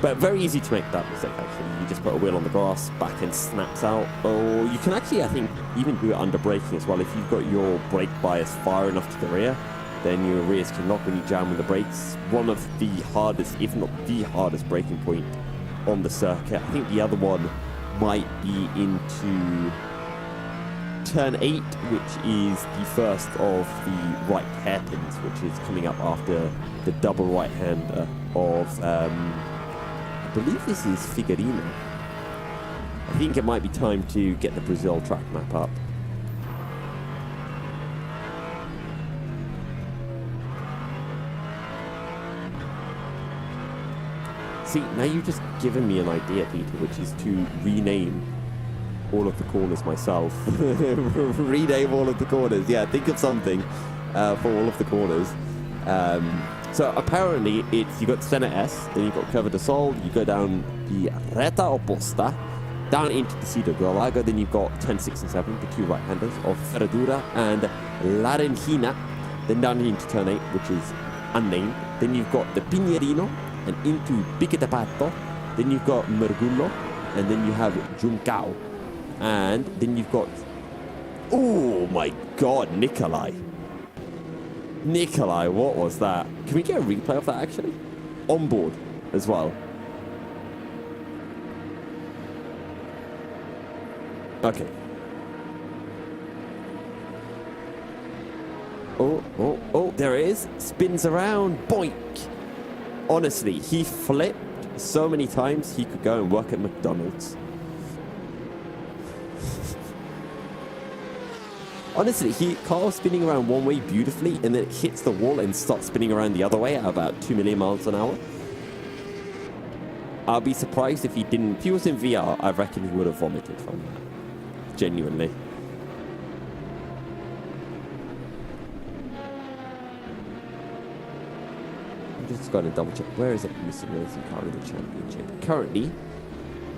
But very easy to make that mistake, actually. You just put a wheel on the grass, back end snaps out. Or you can actually, I think, even do it under braking as well. If you've got your brake bias far enough to the rear, then your rears can lock when you jam with the brakes. One of the hardest, if not the hardest braking point on the circuit. I think the other one might be into turn 8, which is the first of the right hairpins, which is coming up after the double right-hander of, I believe this is Figueirino. I think it might be time to get the Brazil track map up. See, now you've just given me an idea, Peter, which is to rename all of the corners myself. Rename all of the corners. Yeah, think of something for all of the corners. So apparently it's, you got Senna S, then you've got Curva de Sol, you go down the Reta Opposta, down into the Cido del Lago, then you've got 10, 6 and 7, the two right-handers of Ferradura and Larentina, then down into turn 8, which is unnamed, then you've got the Pinerino and into Piquetapato, then you've got Mergullo, and then you have Juncao. And then you've got, oh my god, Nikolai, what was that? Can we get a replay of that actually? On board as well. Okay. Oh, there it is. Spins around, boink. Honestly, he flipped so many times he could go and work at McDonald's. Honestly, car was spinning around one way beautifully, and then it hits the wall and starts spinning around the other way at about 2 million miles an hour. I'll be surprised if he didn't. If he was in VR, I reckon he would have vomited from that. Genuinely. I'm just going to double check. Where is it missing racing car in the championship? Currently,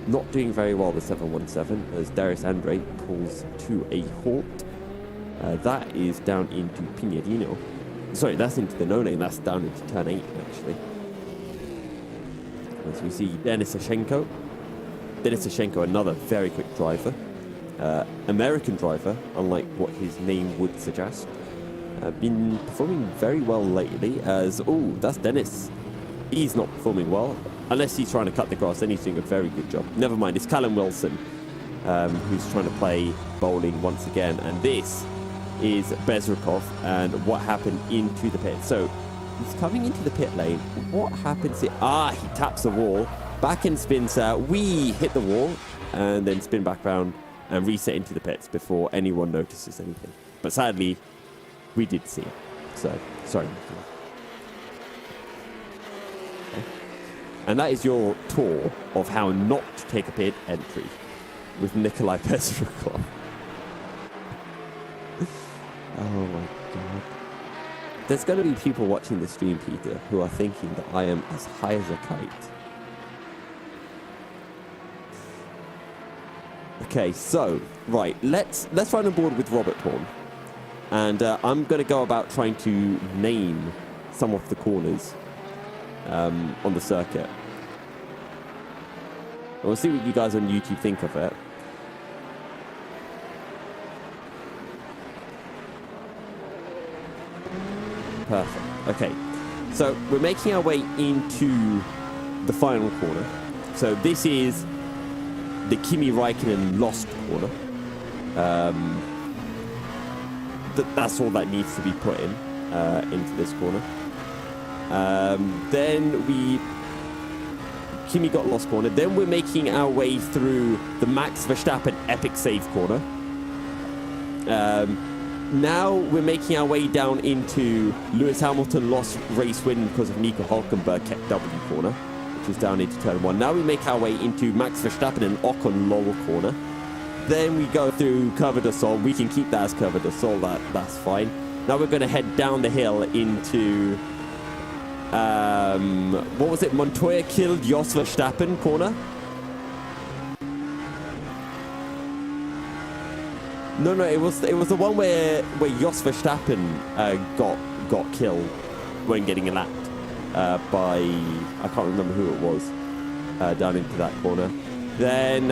not doing very well with 717 as Darius Andre pulls to a halt. That is down into Pinerino. Sorry, that's into the no-name. That's down into turn 8, actually. As we see Denis Sashenko. Another very quick driver. American driver, unlike what his name would suggest. Been performing very well lately as... Oh, that's Dennis. He's not performing well. Unless he's trying to cut the grass, then he's doing a very good job. Never mind, it's Callum Wilson, who's trying to play bowling once again. And this is Bezrikov and what happened into the pit. So he's coming into the pit lane. What happens here? He taps the wall. Back end spins out. We hit the wall and then spin back round and reset into the pits before anyone notices anything. But sadly, we did see it. So, sorry. Okay. And that is your tour of how not to take a pit entry with Nikolai Bezrikov. Oh my god. There's going to be people watching the stream, Peter, who are thinking that I am as high as a kite. Okay, so, right, let's run on board with Robert Torn. And I'm going to go about trying to name some of the corners on the circuit. We'll see what you guys on YouTube think of it. Perfect. Okay, so we're making our way into the final corner. So this is the Kimi Räikkönen lost corner. That's all that needs to be put in into this corner. Then Kimi got lost corner. Then we're making our way through the Max Verstappen epic save corner. Now we're making our way down into Lewis Hamilton lost race win because of Nico Hülkenberg kept W corner, which is down into turn 1. Now we make our way into Max Verstappen and Ocon Lowell corner. Then we go through Curva do Sol. We can keep that as Curva do Sol. That's fine. Now we're going to head down the hill into what was it? Montoya killed Jos Verstappen corner. No, it was the one where Jos Verstappen got killed when getting lapped by, I can't remember who it was, down into that corner. Then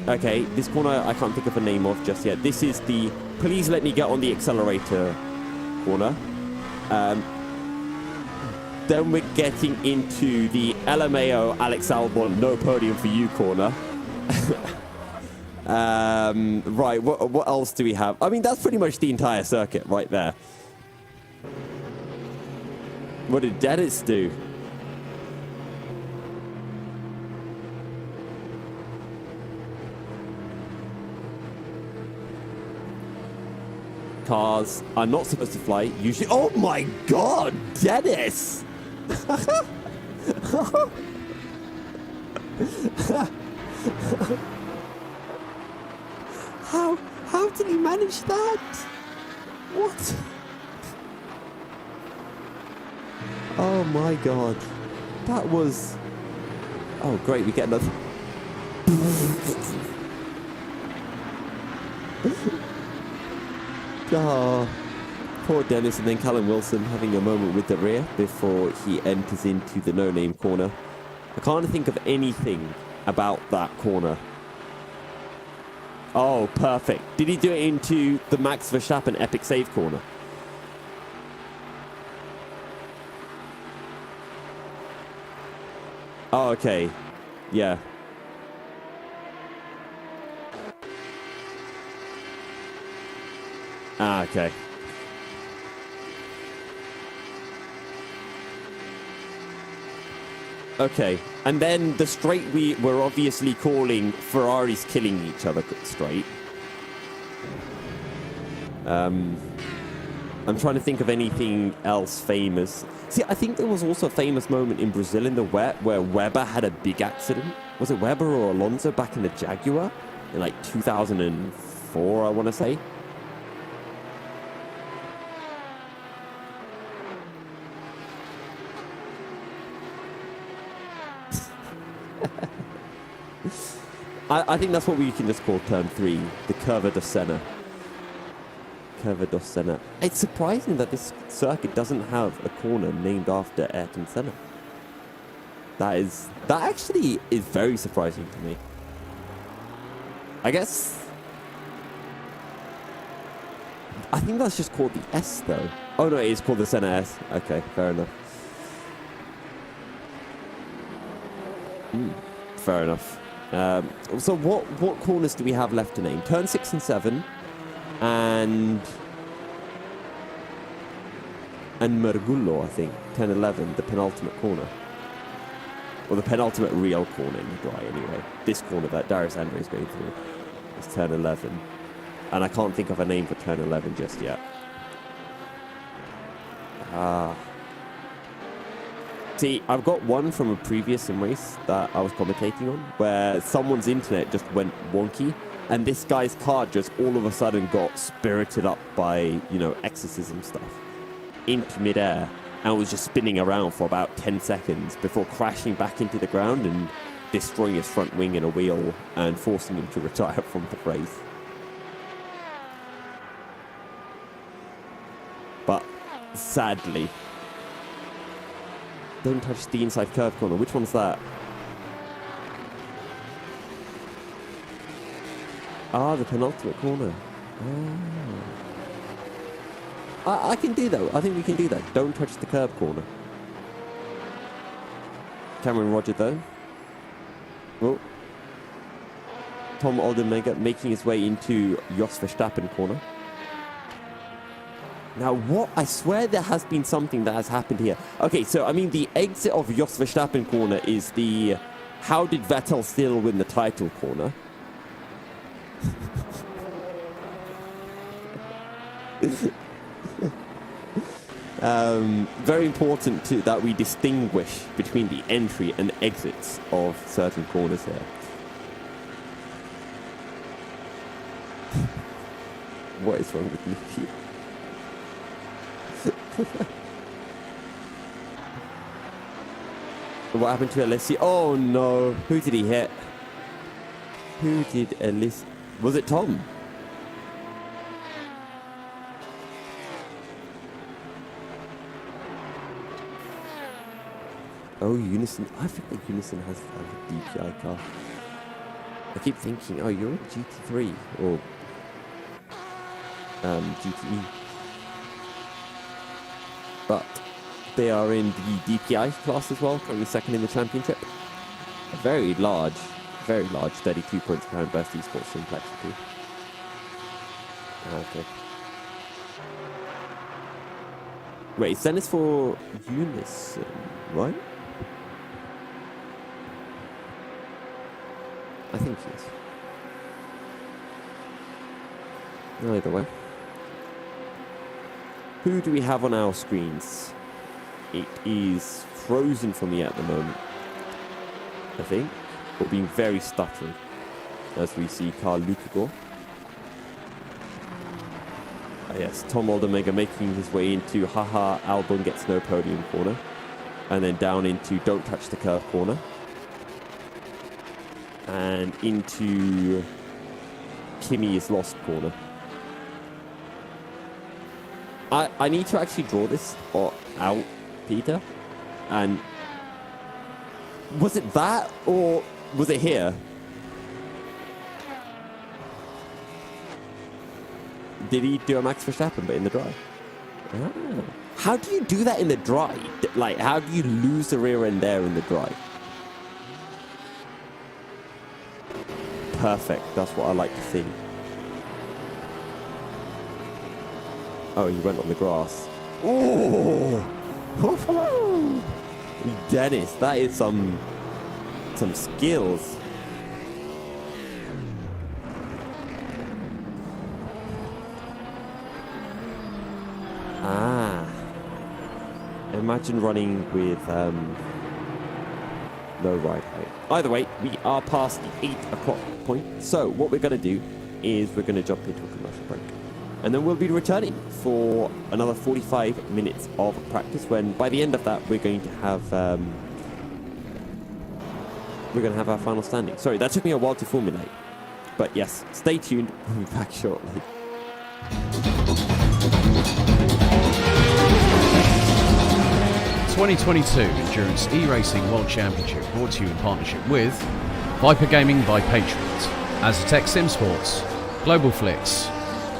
okay, this corner I can't think of a name of just yet. This is the please let me get on the accelerator corner. Then we're getting into the LMAO Alex Albon no podium for you corner. Right, what else do we have? I mean, that's pretty much the entire circuit right there. What did Dennis do? Cars are not supposed to fly usually. Oh my god, Dennis! How did he manage that? What? Oh my god. That was... Oh great, we get another... Oh, poor Dennis, and then Callum Wilson having a moment with the rear before he enters into the no-name corner. I can't think of anything about that corner. Oh, perfect. Did he do it into the Max Verstappen epic save corner? Oh, okay. Yeah. Ah, okay. Okay, and then the straight we were obviously calling Ferraris killing each other straight. I'm trying to think of anything else famous. See, I think there was also a famous moment in Brazil in the wet where Webber had a big accident. Was it Webber or Alonso back in the Jaguar in like 2004, I want to say? I think that's what we can just call turn 3, the Curva do Senna. Curva do Senna. It's surprising that this circuit doesn't have a corner named after Ayrton Senna. That actually is very surprising to me. I guess... I think that's just called the S though. Oh no, it is called the Senna S. Okay, fair enough. Fair enough. So what corners do we have left to name? Turn 6 and 7, and and Mergullo, I think, 10-11, the penultimate corner. Or the penultimate real corner in the dry, anyway. This corner that Darius Andre is going through is 10-11. And I can't think of a name for 10-11 just yet. See, I've got one from a previous sim race that I was commentating on, where someone's internet just went wonky, and this guy's car just all of a sudden got spirited up by, you know, exorcism stuff into midair, and was just spinning around for about 10 seconds before crashing back into the ground and destroying his front wing and a wheel and forcing him to retire from the race. But sadly, don't touch the inside curve corner. Which one's that? Ah, the penultimate corner. I can do that. I think we can do that. Don't touch the curb corner. Cameron Roger, though. Oh. Tom Oldenmega making his way into Jos Verstappen corner. Now, what? I swear there has been something that has happened here. Okay, so, I mean, the exit of Jos Verstappen corner is the how did Vettel still win the title corner. Very important that we distinguish between the entry and exits of certain corners here. What is wrong with you? What happened to Alessi? Oh no! Who did he hit? Who did Alessi? Was it Tom? Oh, Unison. I think that Unison has a DPI car. I keep thinking, oh, you're a GT3 or GTE. But they are in the DPI class as well, currently second in the championship. A very large 32 points behind best esports complexity. Okay. Wait, then it's for Unison, right? I think yes. Either way. Who do we have on our screens? It is frozen for me at the moment, I think, or being very stuttery, as we see Carl Lukagor. Yes, Tom Oldenmega making his way into haha, Albon gets no podium corner, and then down into don't touch the curve corner, and into Kimi is lost corner. I need to actually draw this out, Peter. And was it that or was it here? Did he do a Max Verstappen but in the dry? Ah. How do you do that in the dry? Like, how do you lose the rear end there in the dry? Perfect. That's what I like to see. Oh, he went on the grass. Oh! Dennis, that is some skills. Ah. Imagine running with no ride height. Either way, we are past the 8 o'clock point. So what we're going to do is we're going to jump into a commercial break. And then we'll be returning for another 45 minutes of practice, when by the end of that we're going to have our final standing. Sorry, that took me a while to formulate. But yes, stay tuned. We'll be back shortly. '22 Endurance E-Racing World Championship brought to you in partnership with Viper Gaming by Patriots, Aztec Sim Sports, Global Flix,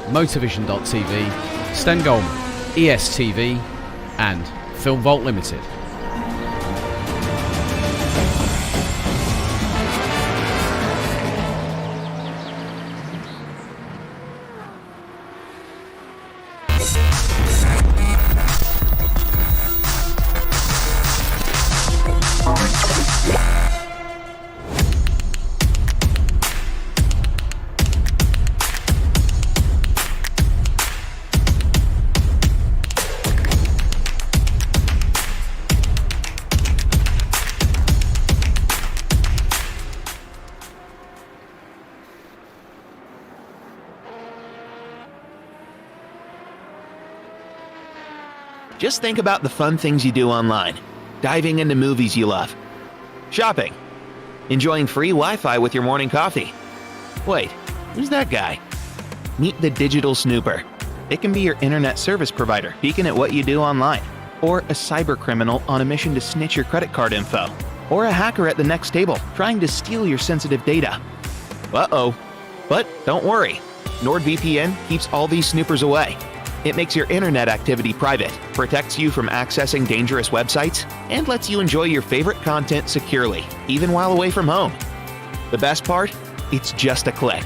Motorvision.tv, Sten Goldman, ESTV, and Film Vault Limited. Just think about the fun things you do online. Diving into movies you love. Shopping. Enjoying free Wi-Fi with your morning coffee. Wait, who's that guy? Meet the digital snooper. It can be your internet service provider peeking at what you do online, or a cyber criminal on a mission to snitch your credit card info, or a hacker at the next table trying to steal your sensitive data. Uh-oh. But don't worry, NordVPN keeps all these snoopers away. It makes your internet activity private, protects you from accessing dangerous websites, and lets you enjoy your favorite content securely, even while away from home. The best part? It's just a click.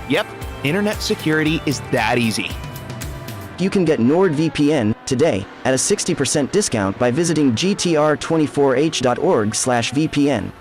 Yep, internet security is that easy. You can get NordVPN today at a 60% discount by visiting GTR24H.org/VPN.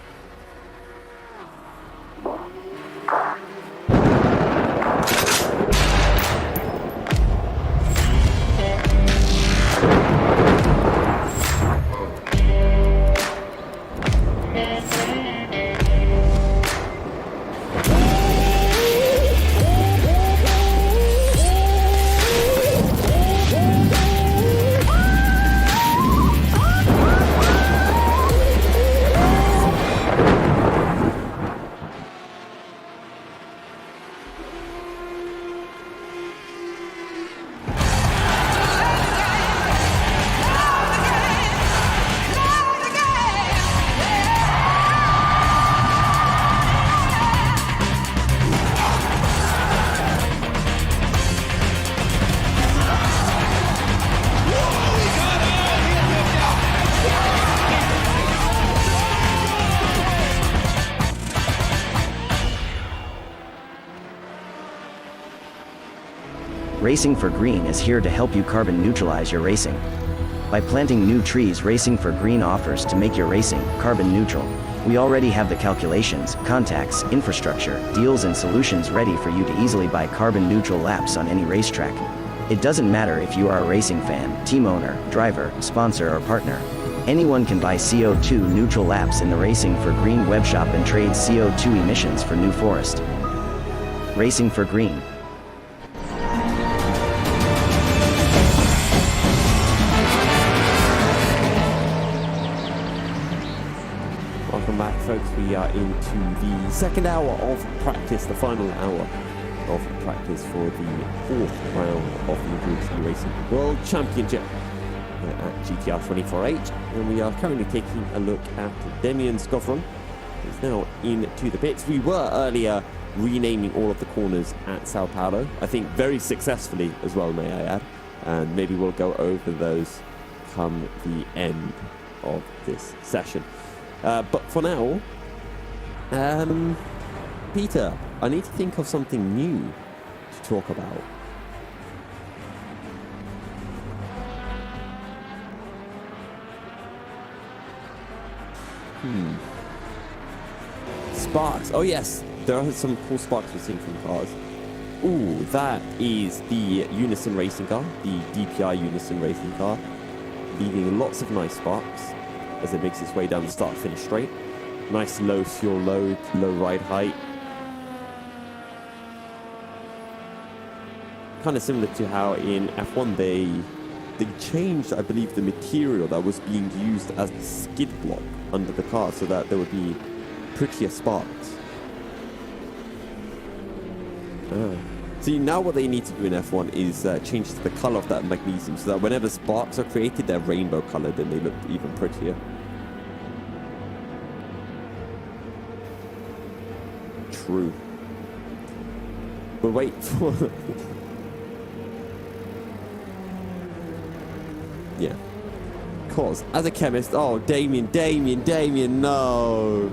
Racing for Green is here to help you carbon neutralize your racing. By planting new trees, Racing for Green offers to make your racing carbon neutral. We already have the calculations, contacts, infrastructure, deals and solutions ready for you to easily buy carbon neutral laps on any racetrack. It doesn't matter if you are a racing fan, team owner, driver, sponsor or partner. Anyone can buy CO2 neutral laps in the Racing for Green webshop and trade CO2 emissions for New Forest. Racing for Green. Welcome back, folks. We are into the second hour of practice, the final hour of practice for the fourth round of the Endurance Racing World Championship at GTR24H. And we are currently taking a look at Damian Scoffron, who's now into the pits. We were earlier renaming all of the corners at Sao Paulo, I think very successfully as well, may I add. And maybe we'll go over those come the end of this session. But for now, Peter, I need to think of something new to talk about. Sparks. Oh yes, there are some cool sparks we're seeing from cars. Ooh, that is the Unison racing car, the DPI Unison racing car, leaving lots of nice sparks as it makes its way down the start-finish straight. Nice low fuel load, low ride height. Kind of similar to how in F1 they changed, I believe, the material that was being used as the skid block under the car so that there would be prettier sparks. See, now what they need to do in F1 is change the color of that magnesium so that whenever sparks are created, they're rainbow colored and they look even prettier. True. But wait for... yeah. Cause, as a chemist... Oh, Damien, no!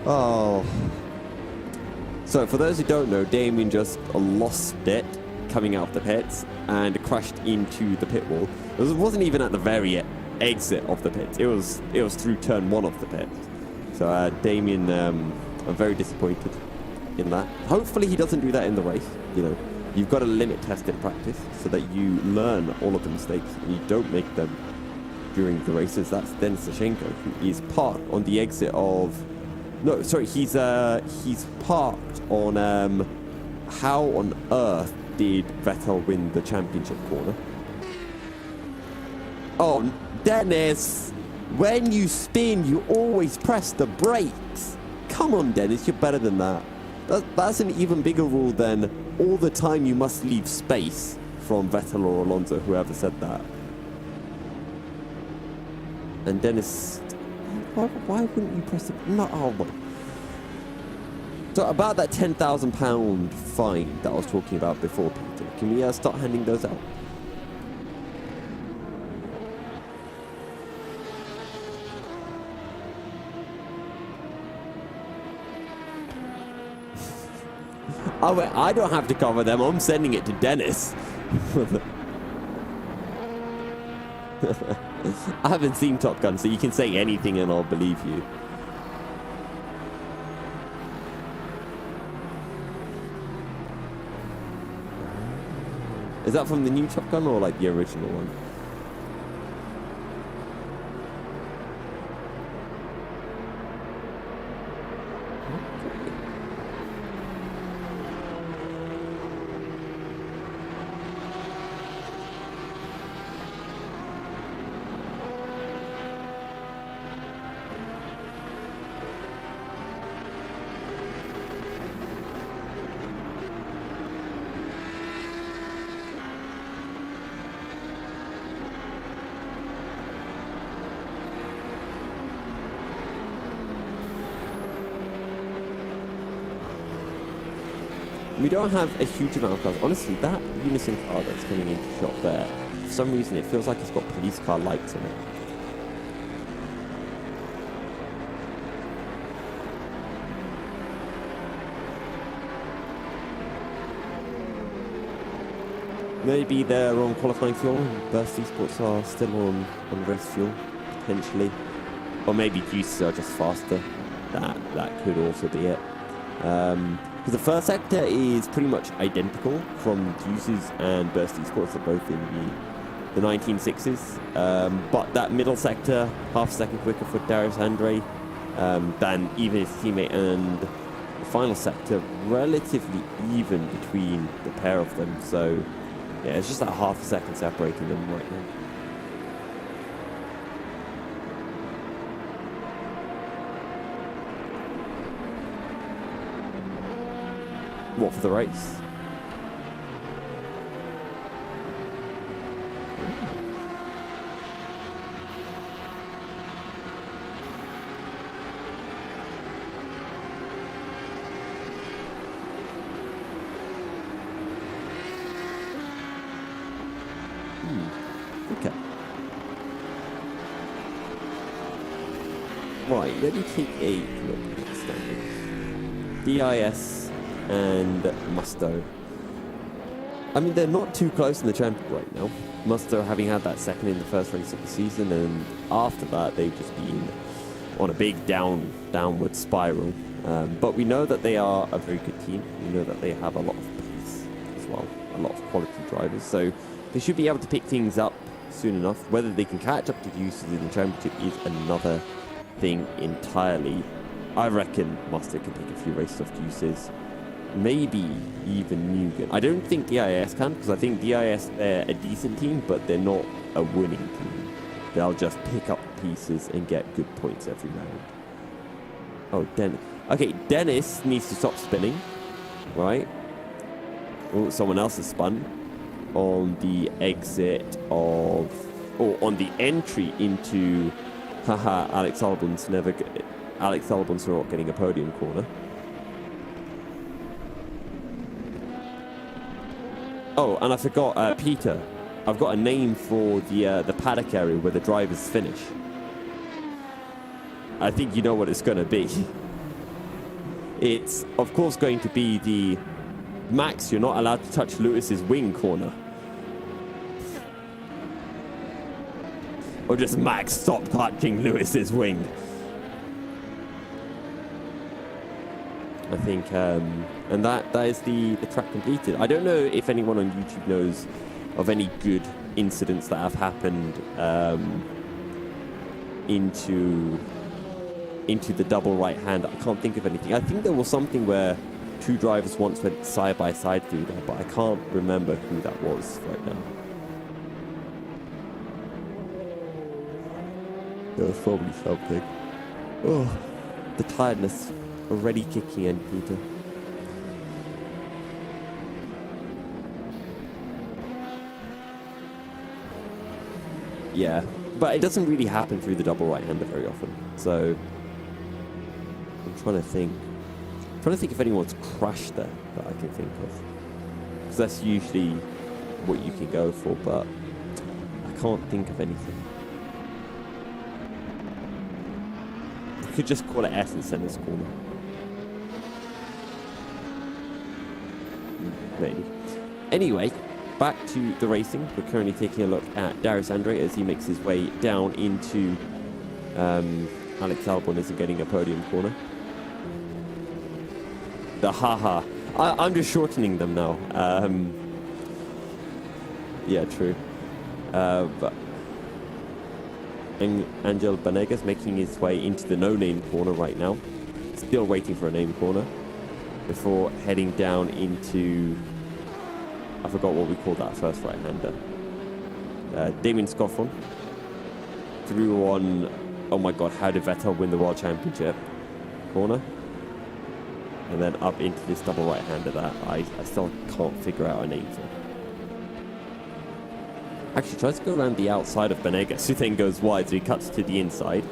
Oh... So, for those who don't know, Damien just lost it coming out of the pits and crashed into the pit wall. It wasn't even at the very exit of the pits. It was through turn one of the pits. So, Damien, I'm very disappointed in that. Hopefully, he doesn't do that in the race. You know, you've got to limit test in practice so that you learn all of the mistakes and you don't make them during the races. That's Denis Sashenko, who is parked on the exit of... No, sorry, he's parked on, how on earth did Vettel win the championship corner? Oh, Dennis, when you spin, you always press the brakes. Come on, Dennis, you're better than that. That's an even bigger rule than all the time you must leave space from Vettel or Alonso, whoever said that. And Dennis, why wouldn't you press the... No, oh, my. So about that £10,000 fine that I was talking about before, Peter, can we start handing those out? I don't have to cover them. I'm sending it to Dennis. I haven't seen Top Gun, so you can say anything and I'll believe you. Is that from the new Top Gun or like the original one? We don't have a huge amount of cars. Honestly, that Unison car that's coming into shot there, for some reason it feels like it's got police car lights in it. Maybe they're on qualifying fuel and Burst Esports are still on race fuel, potentially. Or maybe juices are just faster. That could also be it. Because the first sector is pretty much identical from Juices and Burst Esports, are both in the 1960s. But that middle sector, half a second quicker for Darius Andre than even his teammate, and the final sector, relatively even between the pair of them. So, yeah, it's just that half a second separating them right now. What, for the race? Okay. Right, let me take a look at the standings. DIS and Musto. I mean, they're not too close in the champion right now. Musto having had that second in the first race of the season, and after that they've just been on a big downward spiral. But we know that they are a very good team. We know that they have a lot of pace as well, a lot of quality drivers. So they should be able to pick things up soon enough. Whether they can catch up to the Juices in the championship is another thing entirely. I reckon Musto can take a few races off Juices. Maybe even Mugen. I don't think DIS can, because I think DIS, they're a decent team, but they're not a winning team. They'll just pick up pieces and get good points every round. Oh, Dennis. Okay, Dennis needs to stop spinning, right? Oh, someone else has spun on the exit of... or on the entry into... Haha, Alex Albon's not getting a podium corner. Oh, and I forgot, Peter. I've got a name for the paddock area where the drivers finish. I think you know what it's going to be. It's, of course, going to be the Max, you're not allowed to touch Lewis's wing corner. Or just Max, stop touching Lewis's wing. I think, and that is the track completed. I don't know if anyone on YouTube knows of any good incidents that have happened into the double right hand. I can't think of anything. I think there was something where two drivers once went side by side through there, but I can't remember who that was right now. There was probably something. Oh, the tiredness already kicking in, Peter. Yeah, but it doesn't really happen through the double right-hander very often. So I'm trying to think. If anyone's crashed there that I can think of, because that's usually what you can go for. But I can't think of anything. You could just call it S and send this corner. Maybe. Anyway, back to the racing. We're currently taking a look at Darius Andre as he makes his way down into Alex Albon isn't getting a podium corner. The haha. I'm just shortening them now. Yeah, true. But Angel Banegas making his way into the no-name corner right now. Still waiting for a name corner before heading down into... I forgot what we called that first right-hander. Damien Scoffron through on... Oh my god, how did Vettel win the World Championship? Corner. And then up into this double right-hander that I still can't figure out a name for. Actually tries to go around the outside of Banegas, who then goes wide, so he cuts to the inside.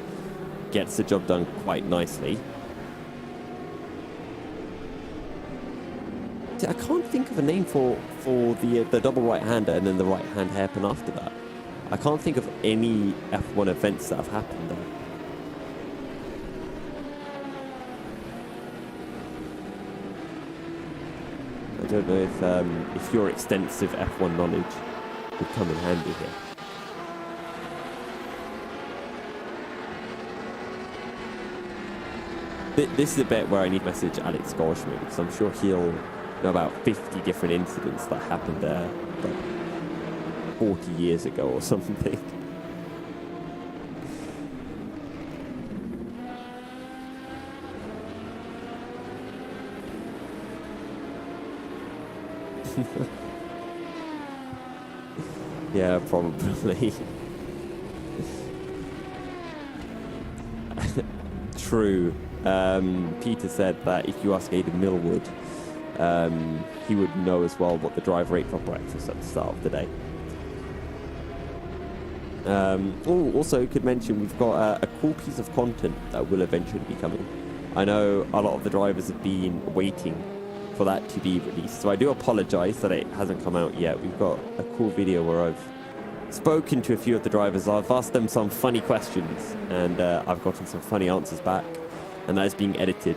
Gets the job done quite nicely. I can't think of a name for the double right-hander and then the right-hand hairpin after that. I can't think of any F1 events that have happened there. I don't know if your extensive F1 knowledge would come in handy here. This is a bit where I need to message Alex Goldschmidt, because I'm sure he'll know about 50 different incidents that happened there like 40 years ago or something. Yeah, probably. True. Peter said that if you ask Aidan Millwood, he would know as well what the driver ate for breakfast at the start of the day. Also, could mention we've got a cool piece of content that will eventually be coming. I know a lot of the drivers have been waiting for that to be released, so I do apologize that it hasn't come out yet. We've got a cool video where I've spoken to a few of the drivers. I've asked them some funny questions and I've gotten some funny answers back, and that is being edited.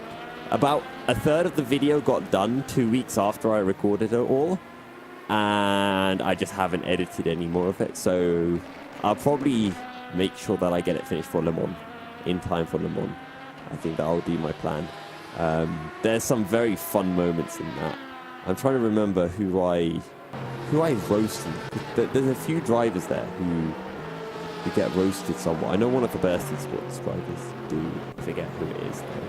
About a third of the video got done 2 weeks after I recorded it all, and I just haven't edited any more of it, so I'll probably make sure that I get it finished for Le Mans, in time for Le Mans. I think that'll be my plan. There's some very fun moments in that. I'm trying to remember who I roasted. There's a few drivers there who get roasted somewhat. I know one of the Bursty Sports drivers do. I forget who it is though.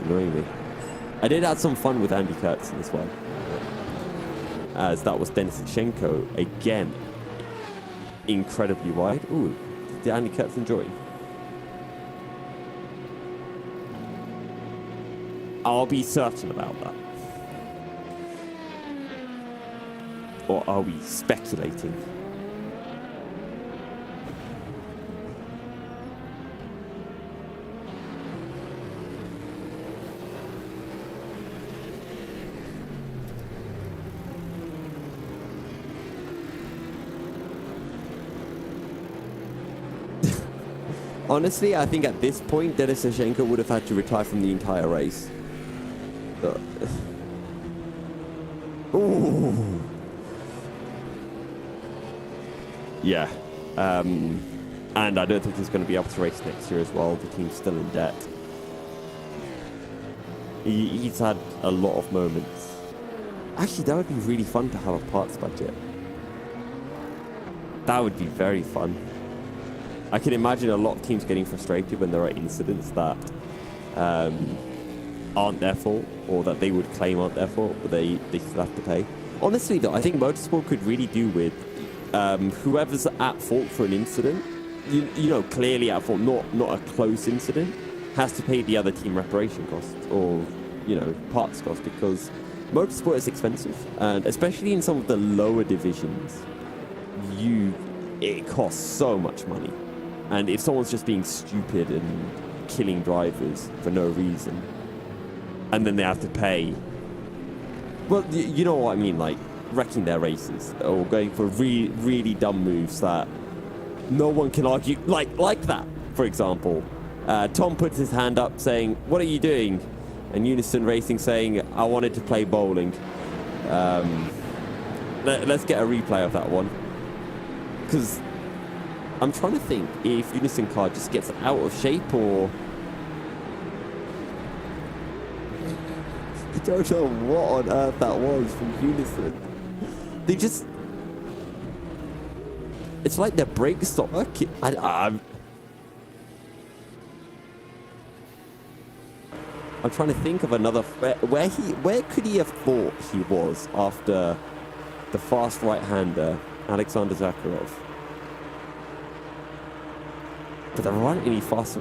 Annoying me. I did have some fun with Andy Kurtzen as well, as that was Denis Schenko again, incredibly wide. Ooh, did Andy Kurtzen join? I'll be certain about that. Or are we speculating? Honestly, I think at this point, Denis Schenko would have had to retire from the entire race. Ooh. Yeah. And I don't think he's going to be able to race next year as well. The team's still in debt. He's had a lot of moments. Actually, that would be really fun to have a parts budget. That would be very fun. I can imagine a lot of teams getting frustrated when there are incidents that aren't their fault, or that they would claim aren't their fault, but they still have to pay. Honestly though, I think motorsport could really do with whoever's at fault for an incident, you know, clearly at fault, not a close incident, has to pay the other team reparation costs or, you know, parts costs, because motorsport is expensive, and especially in some of the lower divisions, it costs so much money. And if someone's just being stupid and killing drivers for no reason, and then they have to pay, well, you know what I mean, like wrecking their races or going for really dumb moves that no one can argue, like that, for example. Tom puts his hand up saying, "What are you doing?" And Unison Racing saying, "I wanted to play bowling." Let's get a replay of that one, because I'm trying to think if Unison car just gets out of shape, or I don't know what on earth that was from Unison. They just, it's like their brakes stopped working. I'm trying to think of another, where could he have thought he was after the fast right-hander Alexander Zakharov? But there aren't any fast.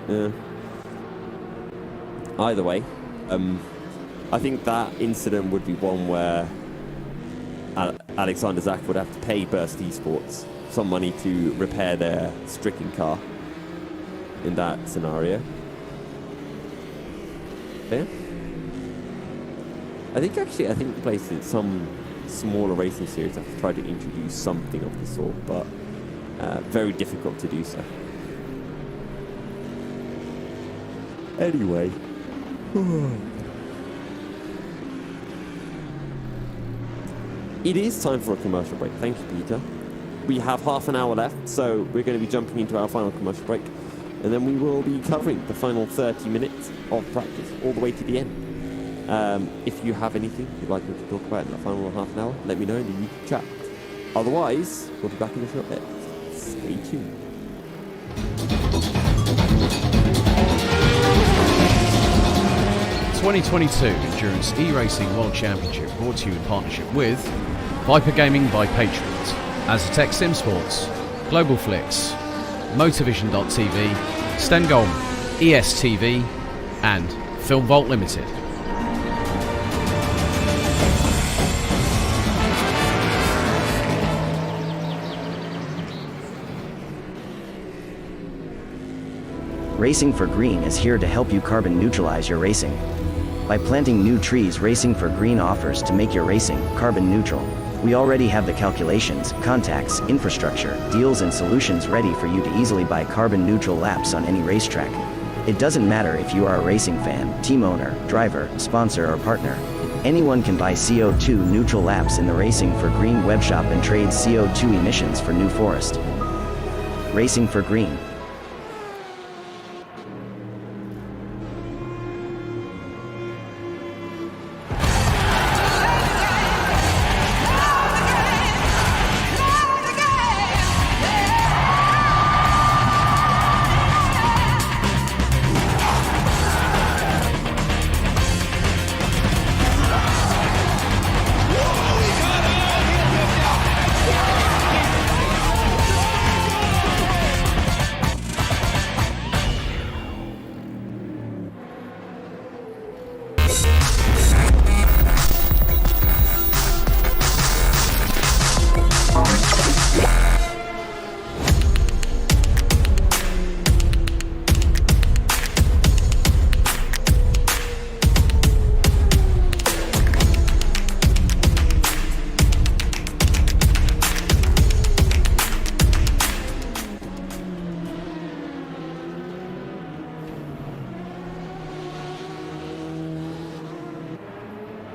Either way, I think that incident would be one where Alexander Zak would have to pay Burst Esports some money to repair their stricken car in that scenario. Yeah. I think places, some smaller racing series have tried to introduce something of the sort, but very difficult to do so. Anyway. It is time for a commercial break. Thank you, Peter. We have half an hour left, so we're going to be jumping into our final commercial break, and then we will be covering the final 30 minutes of practice all the way to the end. If you have anything you'd like me to talk about in the final half an hour, let me know in the YouTube chat. Otherwise, we'll be back in a short bit. Stay tuned. The 2022 Endurance E-Racing World Championship brought to you in partnership with Viper Gaming by Patriots, Aztec Sim Sports, Global Flix, Motorvision.tv, Stengolm, ESTV, and Film Vault Limited. Racing for Green is here to help you carbon neutralize your racing. By planting new trees, Racing for Green offers to make your racing carbon neutral. We already have the calculations, contacts, infrastructure, deals and solutions ready for you to easily buy carbon neutral laps on any racetrack. It doesn't matter if you are a racing fan, team owner, driver, sponsor or partner. Anyone can buy CO2 neutral laps in the Racing for Green webshop and trade CO2 emissions for New Forest. Racing for Green.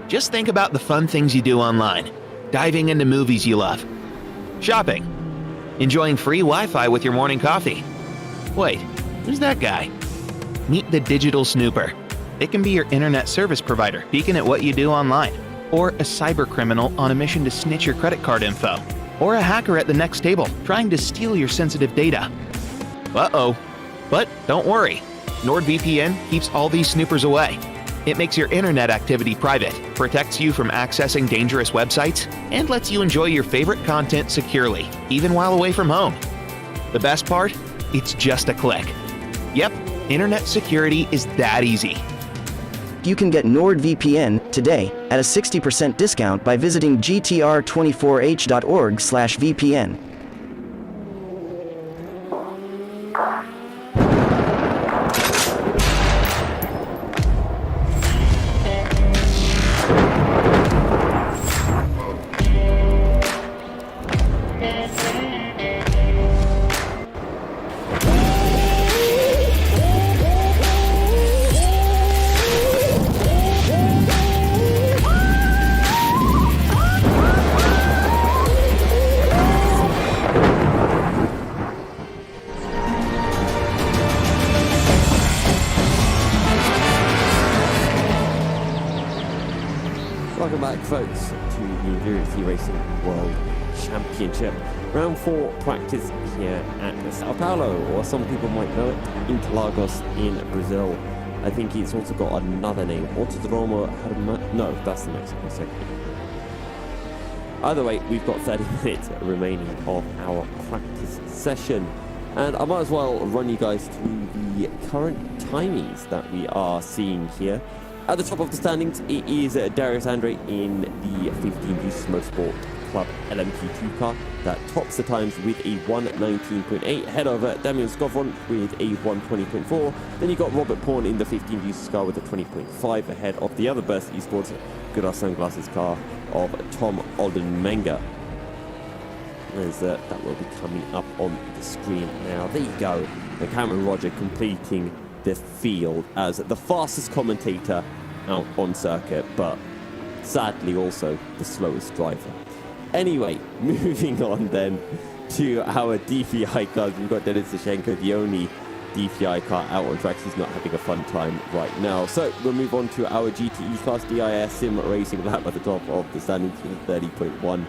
Just think about the fun things you do online. Diving into movies you love. Shopping. Enjoying free Wi-Fi with your morning coffee. Wait, who's that guy? Meet the Digital Snooper. It can be your internet service provider peeking at what you do online, or a cyber criminal on a mission to snitch your credit card info, or a hacker at the next table trying to steal your sensitive data. Uh-oh. But don't worry. NordVPN keeps all these snoopers away. It makes your internet activity private, protects you from accessing dangerous websites, and lets you enjoy your favorite content securely, even while away from home. The best part? It's just a click. Yep, internet security is that easy. You can get NordVPN today at a 60% discount by visiting GTR24H.org/VPN. Welcome back, folks, to the EEWC Racing World Championship. Round 4 practice here at Sao Paulo, or some people might know it, Interlagos in Brazil. I think it's also got another name, Autodromo Herma... No, that's the Mexican sector. Either way, we've got 30 minutes remaining of our practice session. And I might as well run you guys through the current timings that we are seeing here. At the top of the standings, it is Darius Andre in the 15 Use Motorsport Club LMP2 car that tops the times with a 1:19.8, ahead of Damian Skovron with a 1:20.4. Then you got Robert Pawn in the 15 Use car with a 20.5, ahead of the other Burst Esports Goodar Sunglasses car of Tom Oldenmenger. That will be coming up on the screen now. There you go. And Cameron Roger completing the field as the fastest commentator out on circuit, but sadly also the slowest driver. Anyway, moving on then to our DPI cars. We've got Denis Sashenko, the only DPI car out on tracks. He's not having a fun time right now. So we'll move on to our GTE class DIS Sim Racing lap at the top of the standings with 30.1.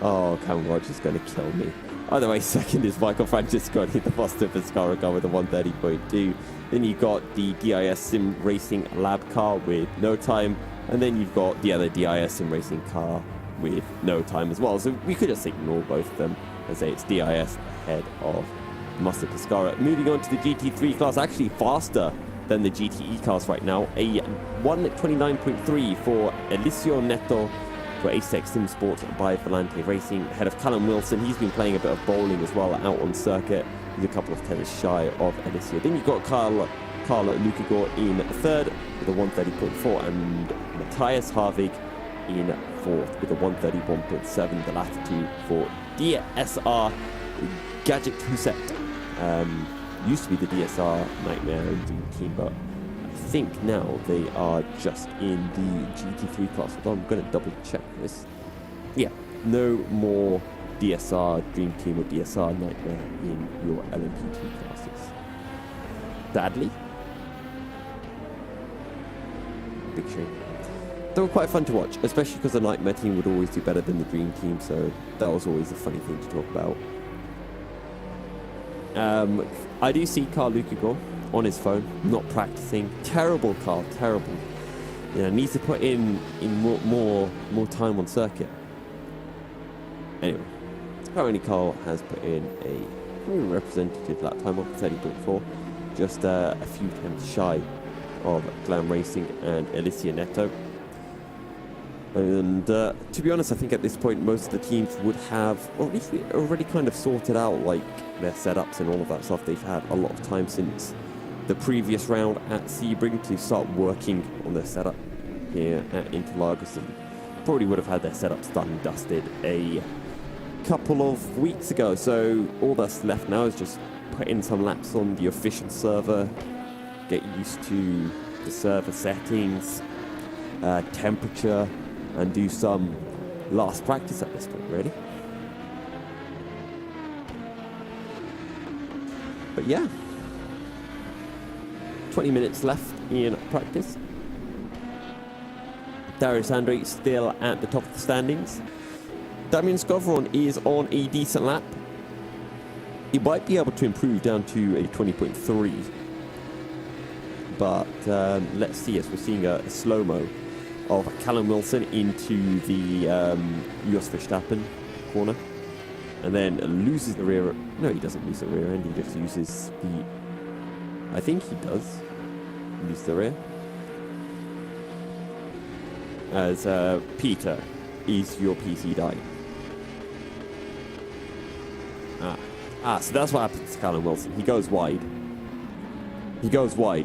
Oh, Cameron Rogers going to kill me. Either way, second is Michael Francesconi, the Foster Pescara car with a 1:30.2. Then you've got the DIS Sim Racing Lab car with no time. And then you've got the other DIS Sim Racing car with no time as well. So we could just ignore both of them and say it's DIS ahead of Master Pescara. Moving on to the GT3 class, actually faster than the GTE cars right now. A 1:29.3 for Eliseo Neto for Asex Sim Sport by Volante Racing, ahead of Callum Wilson. He's been playing a bit of bowling as well out on circuit. He's a couple of tennis shy of Eliseo. Then you've got Carl Lukagor in third with a 1:30.4, and Matthias Harvig in fourth with a 1:31.7. The latter two for DSR Gadget Huset. Used to be the DSR Nightmare team, but I think now they are just in the GT3 class. Although I'm going to double check this. Yeah, no more DSR Dream Team or DSR Nightmare in your LMP2 classes. Sadly. Big shame. They were quite fun to watch, especially because the Nightmare team would always do better than the Dream Team, so that was always a funny thing to talk about. I do see Carl Lukagor on his phone, not practicing. Terrible Carl, terrible. Yeah, needs to put in more time on circuit. Anyway, currently Carl has put in a very representative lap time of 30.4, just a few tenths shy of Glam Racing and Eliseo Neto. And to be honest, I think at this point most of the teams would have, or at least already kind of sorted out like their setups and all of that stuff. They've had a lot of time since the previous round at Sebring to start working on their setup here at Interlagos, and probably would have had their setups done and dusted a couple of weeks ago. So all that's left now is just put in some laps on the official server, get used to the server settings, temperature, and do some last practice at this point, really. But yeah, 20 minutes left in practice. Darius Andre still at the top of the standings. Damian Skovron is on a decent lap. He might be able to improve down to a 20.3. but let's see. As we're seeing a slow-mo of Callum Wilson into the Jos Verstappen corner, and then loses the rear. No, he doesn't lose the rear end. He just uses the. I think he does lose the rear. As Peter is your PC dying. So that's what happens to Callum Wilson. He goes wide.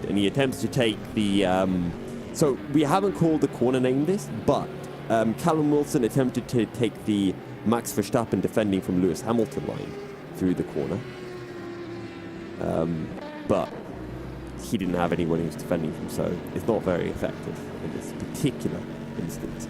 And he attempts to take the... so we haven't called the corner name this, but Callum Wilson attempted to take the Max Verstappen defending from Lewis Hamilton line through the corner. But he didn't have anyone he was defending from, so it's not very effective in this particular instance.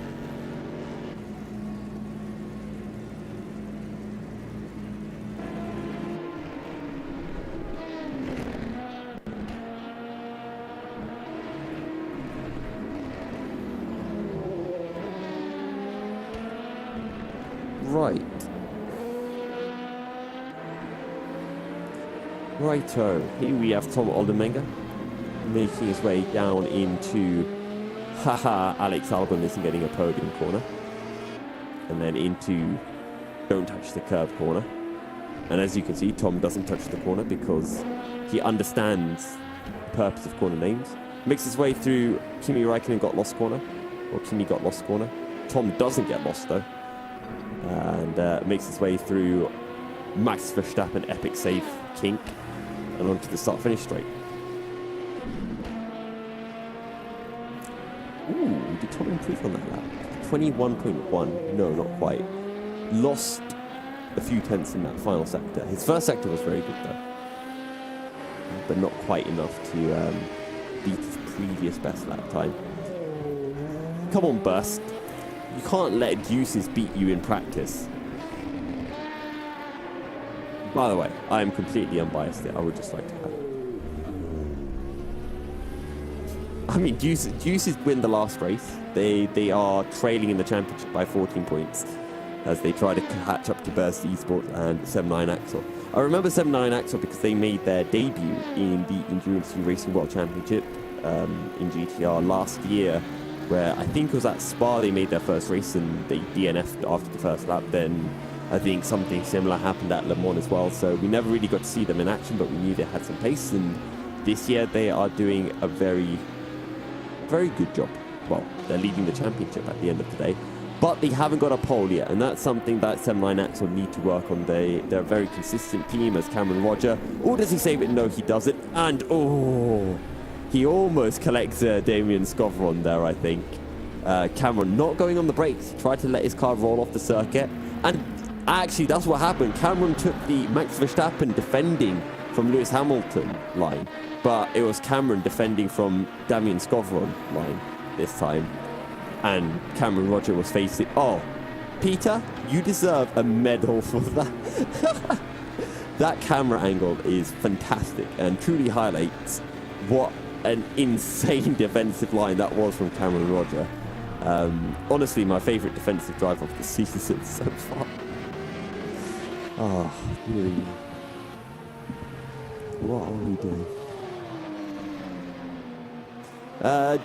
Righto, here we have Tom Oldenmenger making his way down into Alex Albon isn't getting a podium corner, and then into don't touch the curb corner. And as you can see, Tom doesn't touch the corner because he understands the purpose of corner names. Makes his way through Kimi Räikkönen got lost corner, or Kimi got lost corner. Tom doesn't get lost though, and makes his way through Max Verstappen epic save kink and onto the start-finish straight. Ooh, did Tom improve on that lap? 21.1. No, not quite. Lost a few tenths in that final sector. His first sector was very good though, but not quite enough to beat his previous best lap time. Come on, Burst. You can't let deuces beat you in practice. By the way, I am completely unbiased here. I would just like to have it. I mean, Deuces win the last race. They are trailing in the championship by 14 points as they try to catch up to Burst Esports and 7-9 Axel. I remember 7-9 Axel because they made their debut in the Endurance Racing World Championship in GTR last year, where I think it was at Spa they made their first race and they DNF'd after the first lap. Then I think something similar happened at Le Mans as well, so we never really got to see them in action, but we knew they had some pace, and this year they are doing a very, very good job. Well, they're leading the championship at the end of the day, but they haven't got a pole yet, and that's something that 7-9 Axel need to work on. They're a very consistent team, as Cameron Roger. Oh, does he save it? No, he doesn't. And, oh, he almost collects Damien Scovron there, I think. Cameron not going on the brakes. He tried to let his car roll off the circuit, and actually, that's what happened. Cameron took the Max Verstappen defending from Lewis Hamilton line, but it was Cameron defending from Damien Scovron line this time. And Cameron Roger was facing... Oh, Peter, you deserve a medal for that. That camera angle is fantastic and truly highlights what an insane defensive line that was from Cameron Roger. Honestly, my favourite defensive drive of the season so far. Oh, really. What are we doing?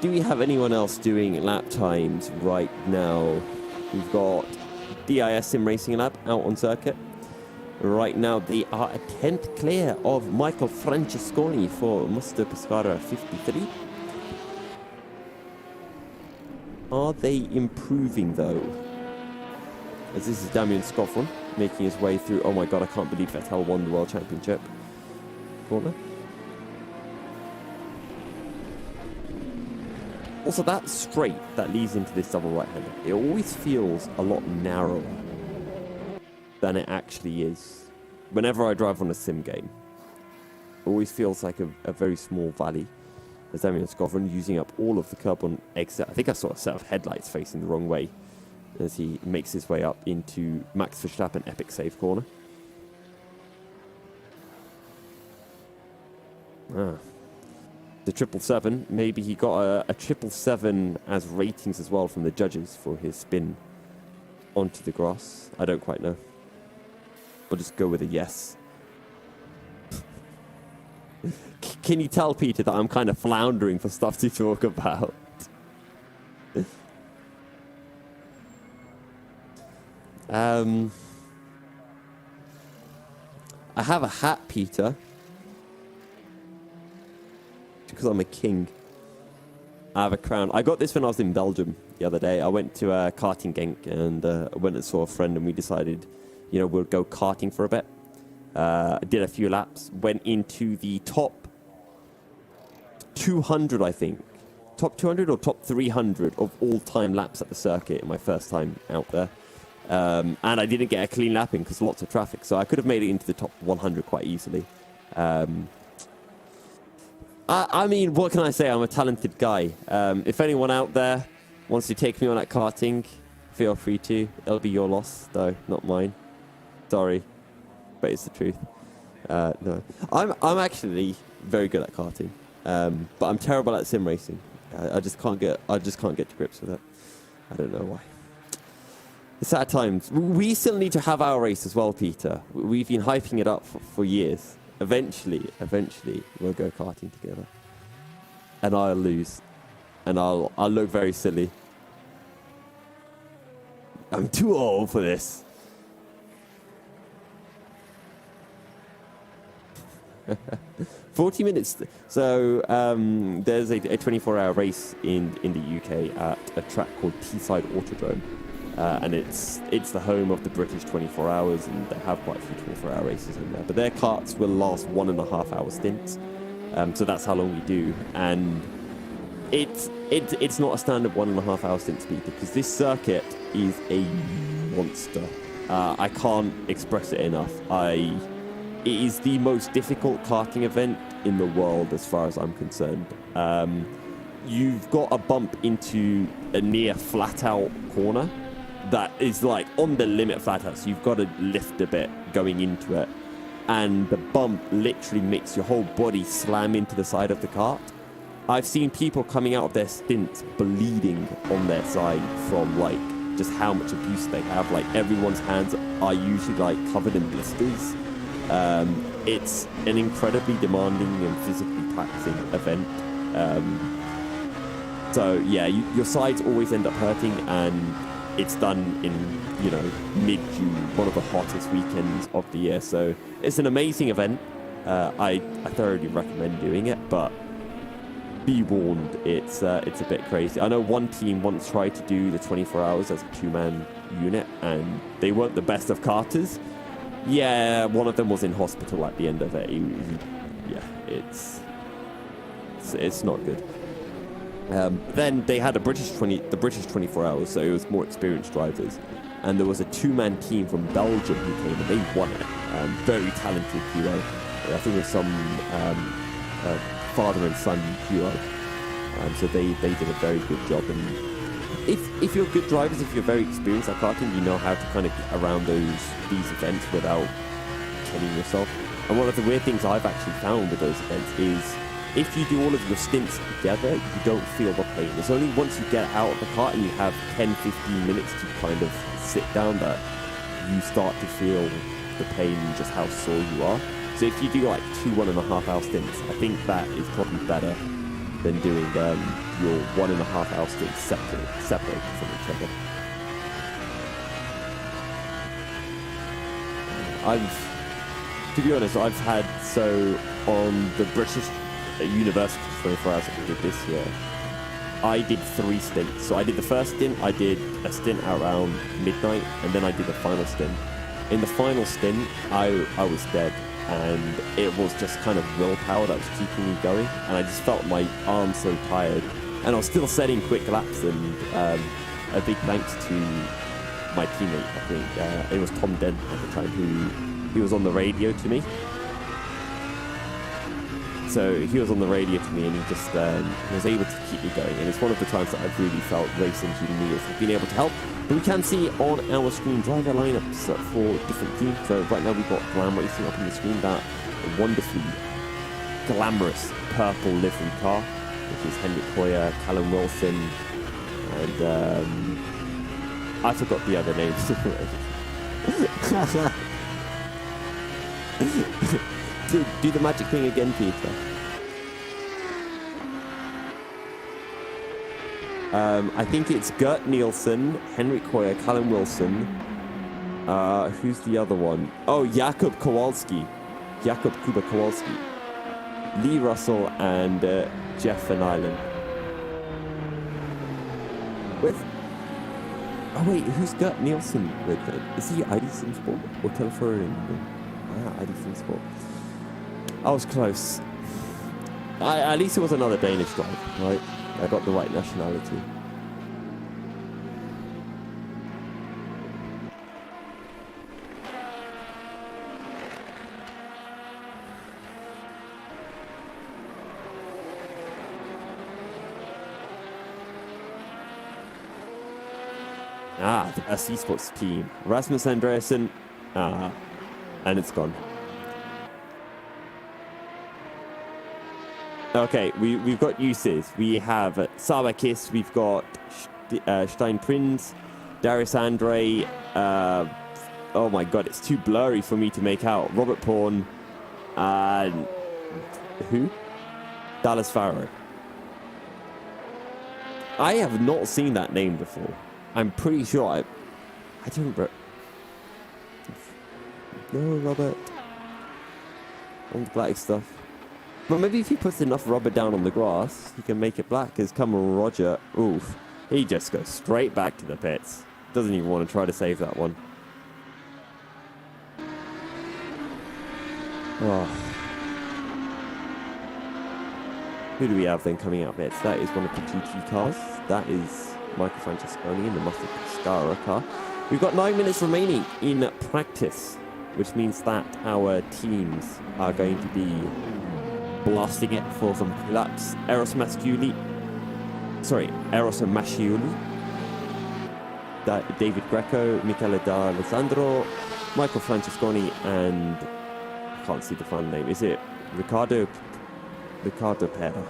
Do we have anyone else doing lap times right now? We've got DIS Sim Racing Lab out on circuit. Right now, they are a tenth clear of Michael Francesconi for Musto Pescara 53. Are they improving, though? As this is Damien Scovron making his way through. Oh my god, I can't believe Vettel won the World Championship. Corner. Also, that straight that leads into this double right-hander, it always feels a lot narrower than it actually is. Whenever I drive on a sim game, it always feels like a very small valley. As Damien Scovron using up all of the curb on exit. I think I saw a set of headlights facing the wrong way as he makes his way up into Max Verstappen epic save corner. The 777, maybe he got a 777 as ratings as well from the judges for his spin onto the grass. I don't quite know. We'll just go with a yes. Can you tell, Peter, that I'm kind of floundering for stuff to talk about? I have a hat, Peter, because I'm a king. I have a crown. I got this when I was in Belgium the other day. I went to a karting Genk and I went and saw a friend, and we decided, you know, we'll go karting for a bit. Did a few laps, went into the top 200, I think. Top 200 or top 300 of all-time laps at the circuit in my first time out there. And I didn't get a clean lap in because lots of traffic, so I could have made it into the top 100 quite easily. I mean, what can I say? I'm a talented guy. If anyone out there wants to take me on at karting, feel free to. It'll be your loss, though, not mine. Sorry, but it's the truth. No, I'm actually very good at karting, but I'm terrible at sim racing. I just can't get to grips with it. I don't know why. It's sad times. We still need to have our race as well, Peter. We've been hyping it up for years. Eventually, we'll go karting together. And I'll lose. And I'll look very silly. I'm too old for this. 40 minutes. So there's a 24-hour race in the UK at a track called Teesside Autodrome. And it's the home of the British 24 hours, and they have quite a few 24-hour races in there. But their karts will last 1.5 hour stints, so that's how long we do. And it's not a standard 1.5 hour stint speed, because this circuit is a monster. I can't express it enough. It is the most difficult karting event in the world, as far as I'm concerned. You've got a bump into a near flat-out corner that is like on the limit flat out, so you've got to lift a bit going into it, and the bump literally makes your whole body slam into the side of the kart. I've seen people coming out of their stints bleeding on their side from like just how much abuse they have. Like, everyone's hands are usually like covered in blisters. It's an incredibly demanding and physically taxing event. So yeah, your sides always end up hurting, and it's done in, you know, mid-June, one of the hottest weekends of the year. So it's an amazing event. I thoroughly recommend doing it, but be warned, it's a bit crazy. I know one team once tried to do the 24 hours as a 2-man unit, and they weren't the best of karters. Yeah, one of them was in hospital at the end of it. It's not good. Then they had the British 24 hours, so it was more experienced drivers, and there was a 2-man team from Belgium who came, and they won it. Very talented duo. I think it was some father and son duo. So they did a very good job. And if you're good drivers, if you're very experienced at karting, you know how to kind of get around these events without killing yourself. And one of the weird things I've actually found with those events is, if you do all of your stints together, you don't feel the pain. It's only once you get out of the kart and you have 10-15 minutes to kind of sit down that you start to feel the pain and just how sore you are. So if you do like 2 1.5 hour stints, I think that is probably better than doing your 1.5 hour stints separated from each other. To be honest, I've had, so on the British University 24 hours that we did this year, I did 3 stints. So I did the first stint, I did a stint around midnight, and then I did the final stint. In the final stint, I was dead, and it was just kind of willpower that was keeping me going, and I just felt my arms so tired, and I was still setting quick laps. And a big thanks to my teammate, I think it was Tom Dent at the time, he was on the radio to me. So he was on the radio to me, and he just was able to keep me going. And it's one of the times that I've really felt racing to me has been able to help. But we can see on our screen driver lineups for different teams. So right now we've got Glam Racing up on the screen, that wonderfully glamorous purple livery car, which is Henrik Hoyer, Callum Wilson, and I forgot the other names. Do the magic thing again, Peter. I think it's Gert Nielsen, Henrik Hoyer, Callum Wilson. Who's the other one? Oh, Jakub Kowalski. Jakub Kuba Kowalski. Lee Russell and Jeff Van Island. With... Oh wait, who's Gert Nielsen with then? Is he ID Simsport or Teleferian? ID Simsport. I was close. At least it was another Danish guy, right? I got the right nationality. A esports team. Rasmus Andreasen. And it's gone. Okay, we've got uses. We have Sabakis, we've got Stein Prinz, Darius Andre. Oh my god, it's too blurry for me to make out. Robert Porn. And who? Dallas Farrow. I have not seen that name before. I'm pretty sure I don't remember. No, Robert. On the black stuff. But maybe if he puts enough rubber down on the grass, he can make it black. Because come on, Roger. Oof. He just goes straight back to the pits. Doesn't even want to try to save that one. Oh. Who do we have then coming out pits? That is one of the GT cars. That is Michael Francesconi in the Mustang Pescara car. We've got 9 minutes remaining in practice, which means that our teams are going to be blasting it for some laps. Eros Masciuli, David Greco, Michele D'Alessandro, Michael Francesconi, and I can't see the final name. Is it Ricardo Pera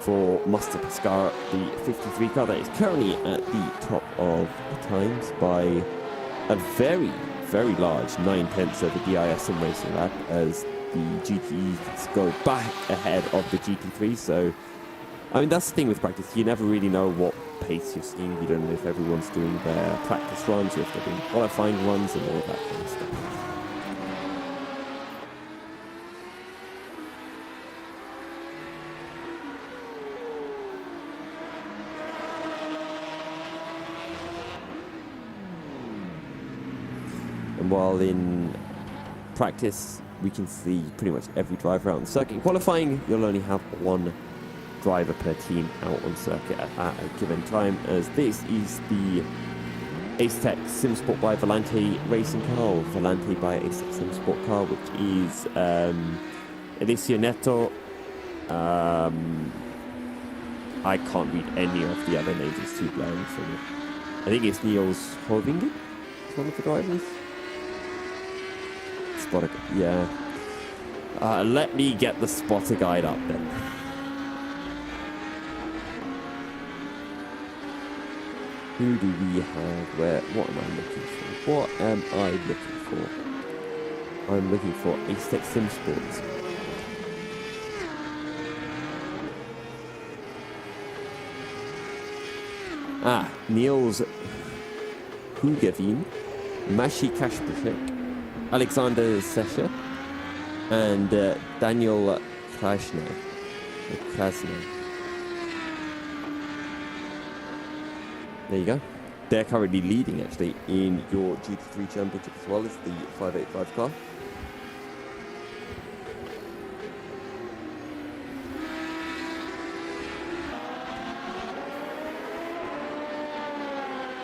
for Mustang Pescara, the 53 car that is currently at the top of the times by a very, very large 9/10 of the DISM racing lap, as the GTEs go back ahead of the GT3. So, I mean, that's the thing with practice. You never really know what pace you're seeing. You don't know if everyone's doing their practice runs or if they're doing qualifying runs and all that kind of stuff. And while in practice, we can see pretty much every driver out on circuit. In qualifying, you'll only have one driver per team out on circuit at a given time, as this is the Acetec Simsport by Volante racing car, or Volante by Acetec Simsport car, which is Elisio Neto. I can't read any of the other names, it's too blurry for me. I think it's Niels Hovingen, is one of the drivers. Spotter, yeah. Let me get the spotter guide up then. Who do we have? What am I looking for? I'm looking for Acetec Simsports. Niels Hugavin, Mashi Kashpusek, Alexander Sesha, and Daniel Krasner. There you go. They're currently leading, actually, in your GT3 Championship as well as the 585 car.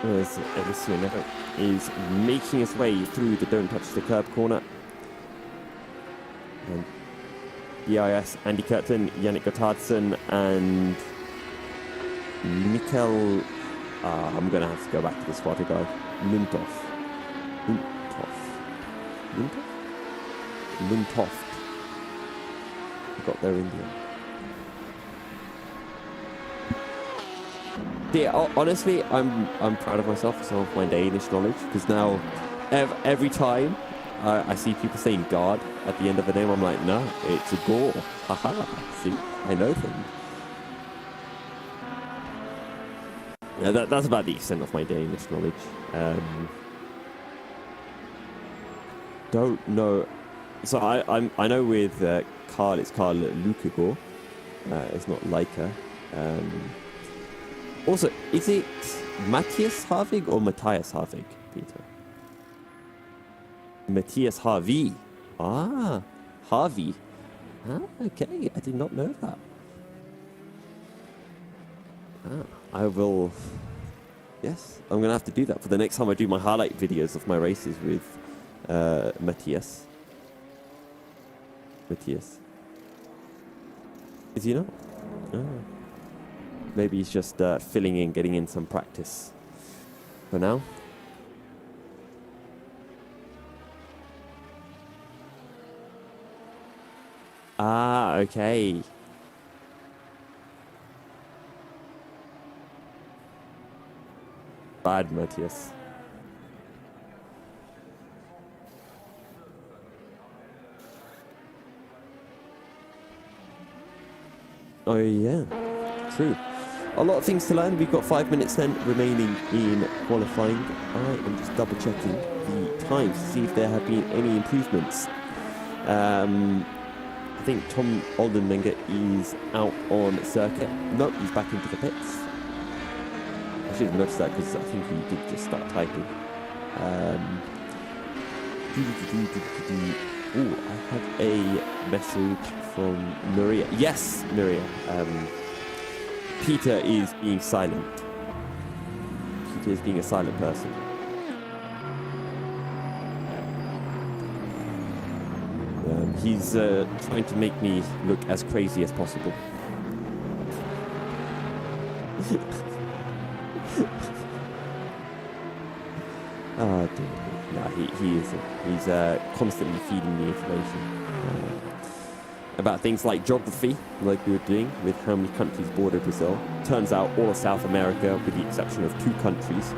As Elisio Neto is making his way through the don't touch the curb corner. And BIS, Andy Curtin, Yannick Gottardson, and Mikkel. I'm going to have to go back to the spotter guide. Lintoft. I got there in the end. Yeah, honestly, I'm proud of myself for some of my Danish knowledge, because now every time I see people saying God at the end of a name, I'm like, no, it's a gore. Haha, see, I know things. Yeah, that's about the extent of my Danish knowledge. Don't know. So I know with Carl, it's Carl Lukagård. It's not Leica. Also, is it Matthias Harvig or Matthias Harvig, Peter? Matthias Harvey. Ah, Harvey. Ah, okay, I did not know that. I will... Yes, I'm going to have to do that for the next time I do my highlight videos of my races with Matthias. Matthias. Is he not? Oh. Maybe he's just filling in, getting in some practice for now. Ah, okay. Bad Matthias. Oh yeah, true. A lot of things to learn. We've got 5 minutes then remaining in qualifying. I am just double checking the times to see if there have been any improvements. I think Tom Oldenmenger is out on circuit. Nope, he's back into the pits. I should have noticed that because I think he did just start typing. Oh, I have a message from Nuria. Yes, Nuria. Peter is being silent. Peter is being a silent person. He's trying to make me look as crazy as possible. Oh dear. No, he isn't. He's constantly feeding me information about things like geography, like we were doing with how many countries border Brazil. Turns out all of South America, with the exception of 2 countries,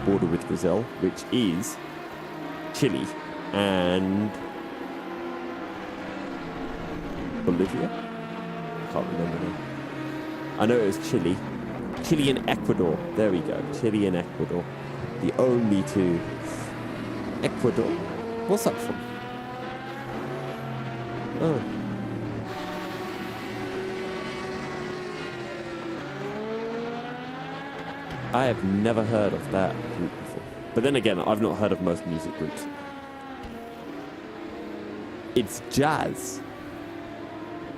border with Brazil, which is Chile and Bolivia? I can't remember now. I know it was Chile. Chile and Ecuador. There we go. Chile and Ecuador. The only 2. Ecuador? What's that from? Oh. I have never heard of that group before. But then again, I've not heard of most music groups. It's jazz.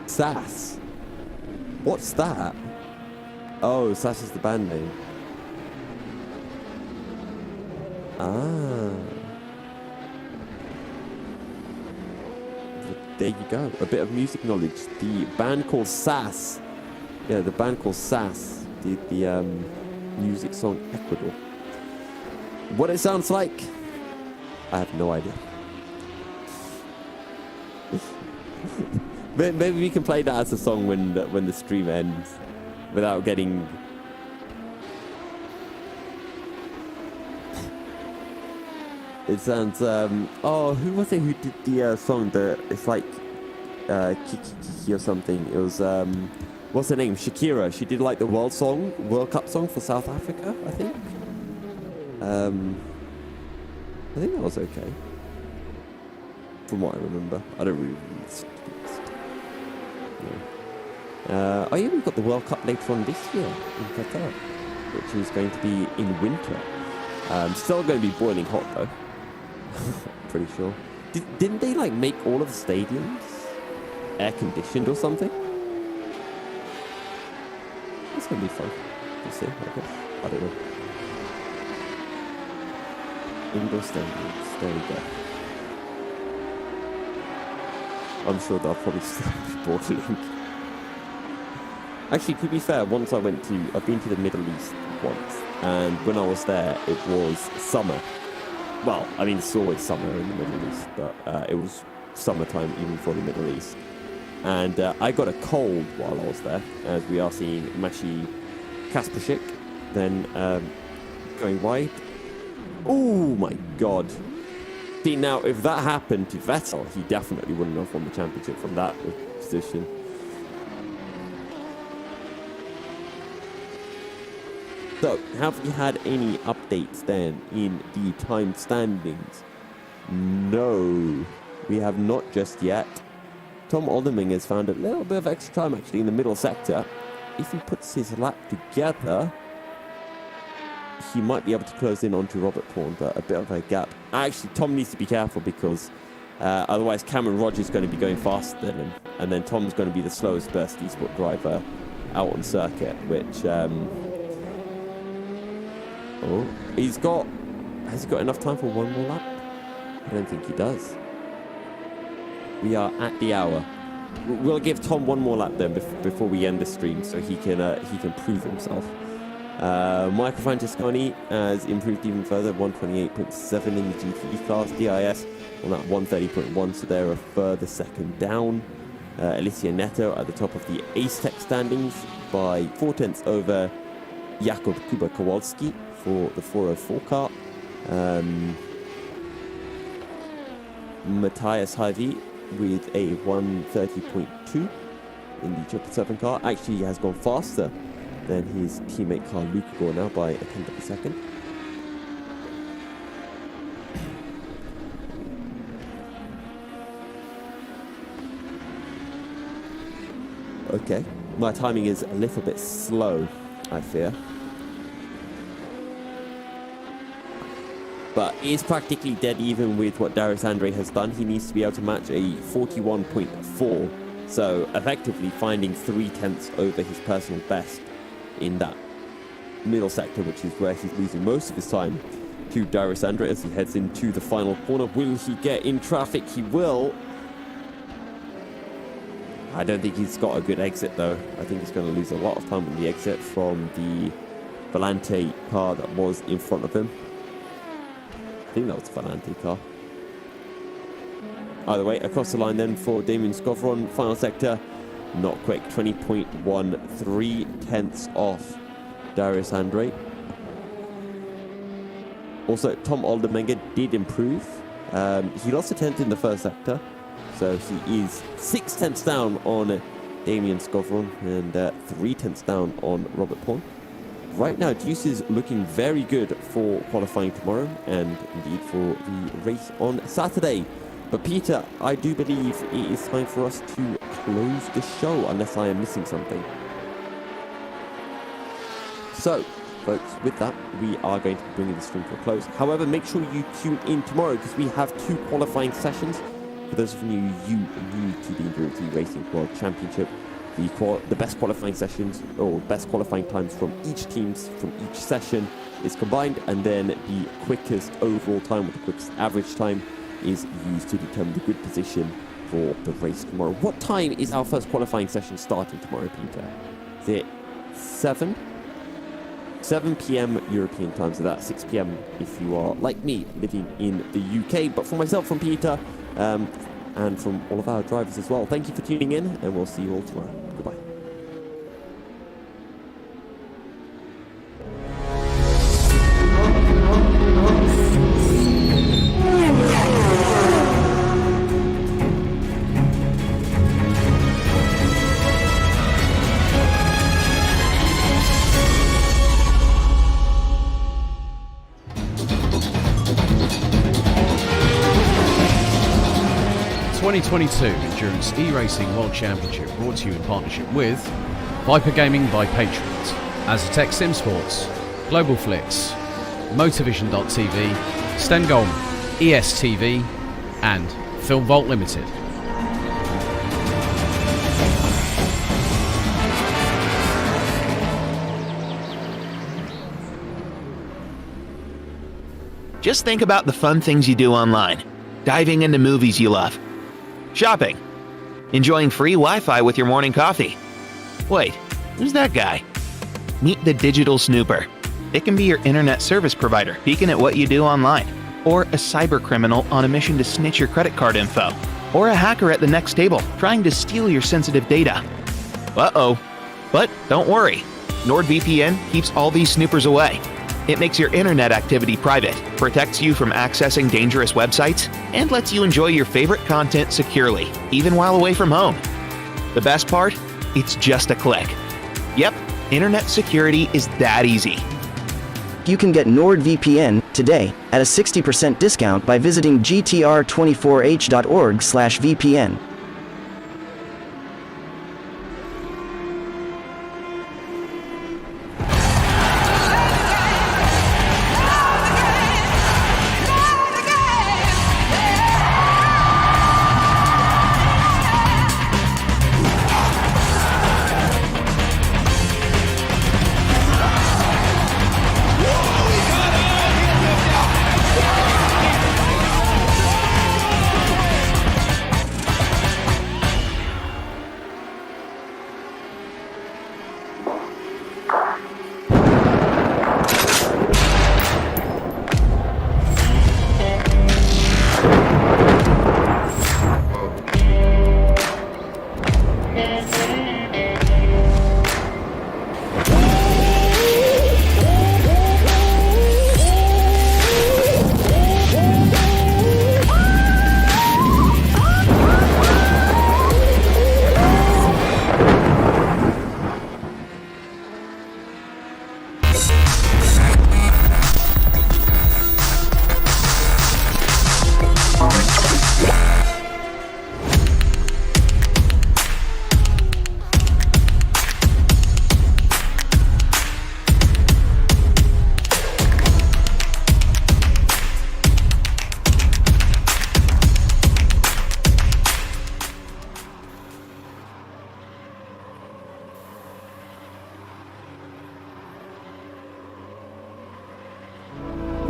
Sass. What's that? Oh, Sass is the band name. Ah. There you go. A bit of music knowledge. The band called Sass. Yeah, the band called Sass did the music song Ecuador. What it sounds like, I have no idea. Maybe we can play that as a song when the stream ends, without getting. It sounds. Oh, who was it who did the song? It's like Kiki Kiki or something. It was what's her name? Shakira. She did like the World Cup song for South Africa, I think. I think that was okay, from what I remember. I don't really. Oh yeah, we've got the World Cup later on this year in Qatar, which is going to be in winter. Still going to be boiling hot though. Pretty sure. Didn't they like make all of the stadiums air conditioned or something? It's going to be fun to see, I guess. I don't know. Indoor stadiums. There we go. I'm sure they'll probably still be boiling. Actually, to be fair, I've been to the Middle East once, and when I was there, it was summer. Well, I mean, it's always summer in the Middle East, but it was summertime even for the Middle East. And I got a cold while I was there, as we are seeing Maciej Kasprzyk, then going wide. Oh my God. See, now, if that happened to Vettel, he definitely wouldn't have won the championship from that position. So, have you had any updates then in the time standings? No, we have not just yet. Tom Alderming has found a little bit of extra time actually in the middle sector. If he puts his lap together, he might be able to close in onto Robert Pawn, but a bit of a gap. Actually, Tom needs to be careful because otherwise Cameron Rogers is going to be going faster than him, and then Tom's going to be the slowest burst esport driver out on circuit, which has he got enough time for one more lap? I don't think he does. We are at the hour. We'll give Tom one more lap then before we end the stream, so he can prove himself. Michael Francesconi has improved even further, 128.7 in the GTE class. DIS on that 130.1, so they're a further second down. Alicia Neto at the top of the Ace Tech standings by 4/10 over Jakub Kuba-Kowalski for the 404 car. Matthias Hyvie with a 130.2 in the 777 car. Actually, he has gone faster than his teammate Carl Lukagor now by a 10th of a second. Okay, my timing is a little bit slow, I fear. But it is practically dead even with what Darius Andre has done. He needs to be able to match a 41.4. So effectively finding 3/10 over his personal best in that middle sector, which is where he's losing most of his time to Darius Andre as he heads into the final corner. Will he get in traffic? He will. I don't think he's got a good exit though. I think he's going to lose a lot of time on the exit from the Volante car that was in front of him. I think that was the Volante car. Either way, across the line then for Damien Scovron, final sector. Not quick, 20.13 off Darius Andre. Also, Tom Aldermenger did improve. He lost a 10th in the first sector, so he is 6/10 down on Damien Scovron and 3/10 down on Robert Pawn. Right now, Deuce is looking very good for qualifying tomorrow and indeed for the race on Saturday. But Peter, I do believe it is time for us to close the show, unless I am missing something. So, folks, with that, we are going to be bringing the stream to a close. However, make sure you tune in tomorrow because we have 2 qualifying sessions. For those of you new to the Endurance Racing World Championship, the best qualifying sessions or best qualifying times from each teams from each session is combined, and then the quickest overall time or the quickest average time is used to determine the good position for the race tomorrow. What time is our first qualifying session starting tomorrow, Peter? Is it 7 p.m. European time, so that's 6 p.m. if you are like me living in the UK. But for myself, from Peter, and from all of our drivers as well, thank you for tuning in, and we'll see you all tomorrow. Goodbye. The 2022 Endurance E-Racing World Championship brought to you in partnership with Viper Gaming by Patriots, Aztec Sim Sports, Global Flix, Motorvision.tv, Stengolm, ESTV, and Film Vault Limited. Just think about the fun things you do online. Diving into movies you love. Shopping. Enjoying free Wi-Fi with your morning coffee. Wait, who's that guy? Meet the Digital Snooper. It can be your internet service provider peeking at what you do online, or a cyber criminal on a mission to snitch your credit card info, or a hacker at the next table trying to steal your sensitive data. Uh-oh. But don't worry. NordVPN keeps all these snoopers away. It makes your internet activity private, protects you from accessing dangerous websites, and lets you enjoy your favorite content securely, even while away from home. The best part? It's just a click. Yep, internet security is that easy. You can get NordVPN today at a 60% discount by visiting GTR24H.org/VPN.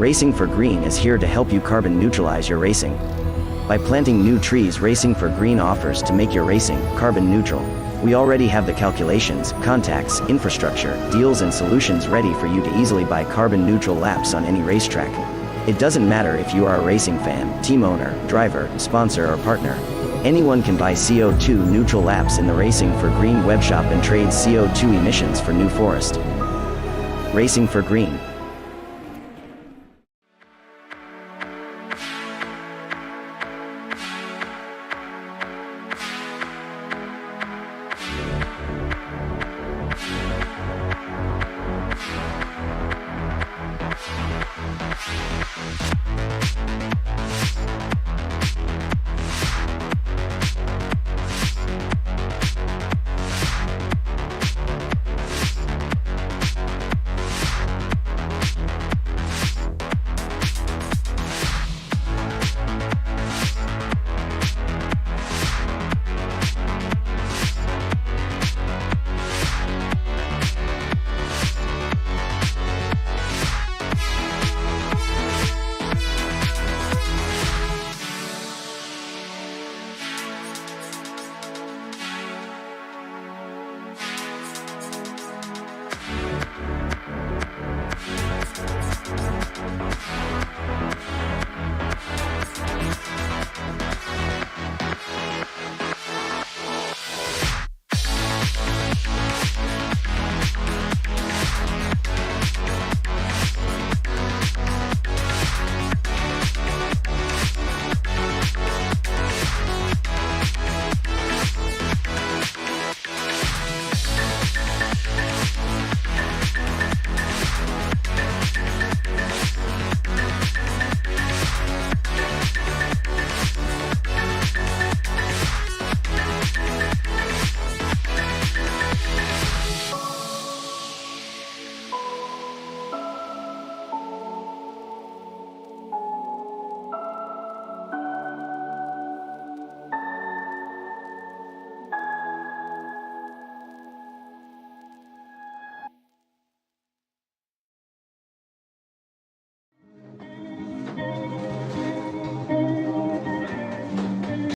Racing for Green is here to help you carbon neutralize your racing. By planting new trees, Racing for Green offers to make your racing carbon neutral. We already have the calculations, contacts, infrastructure, deals and solutions ready for you to easily buy carbon neutral laps on any racetrack. It doesn't matter if you are a racing fan, team owner, driver, sponsor or partner. Anyone can buy CO2 neutral laps in the Racing for Green webshop and trade CO2 emissions for New Forest. Racing for Green.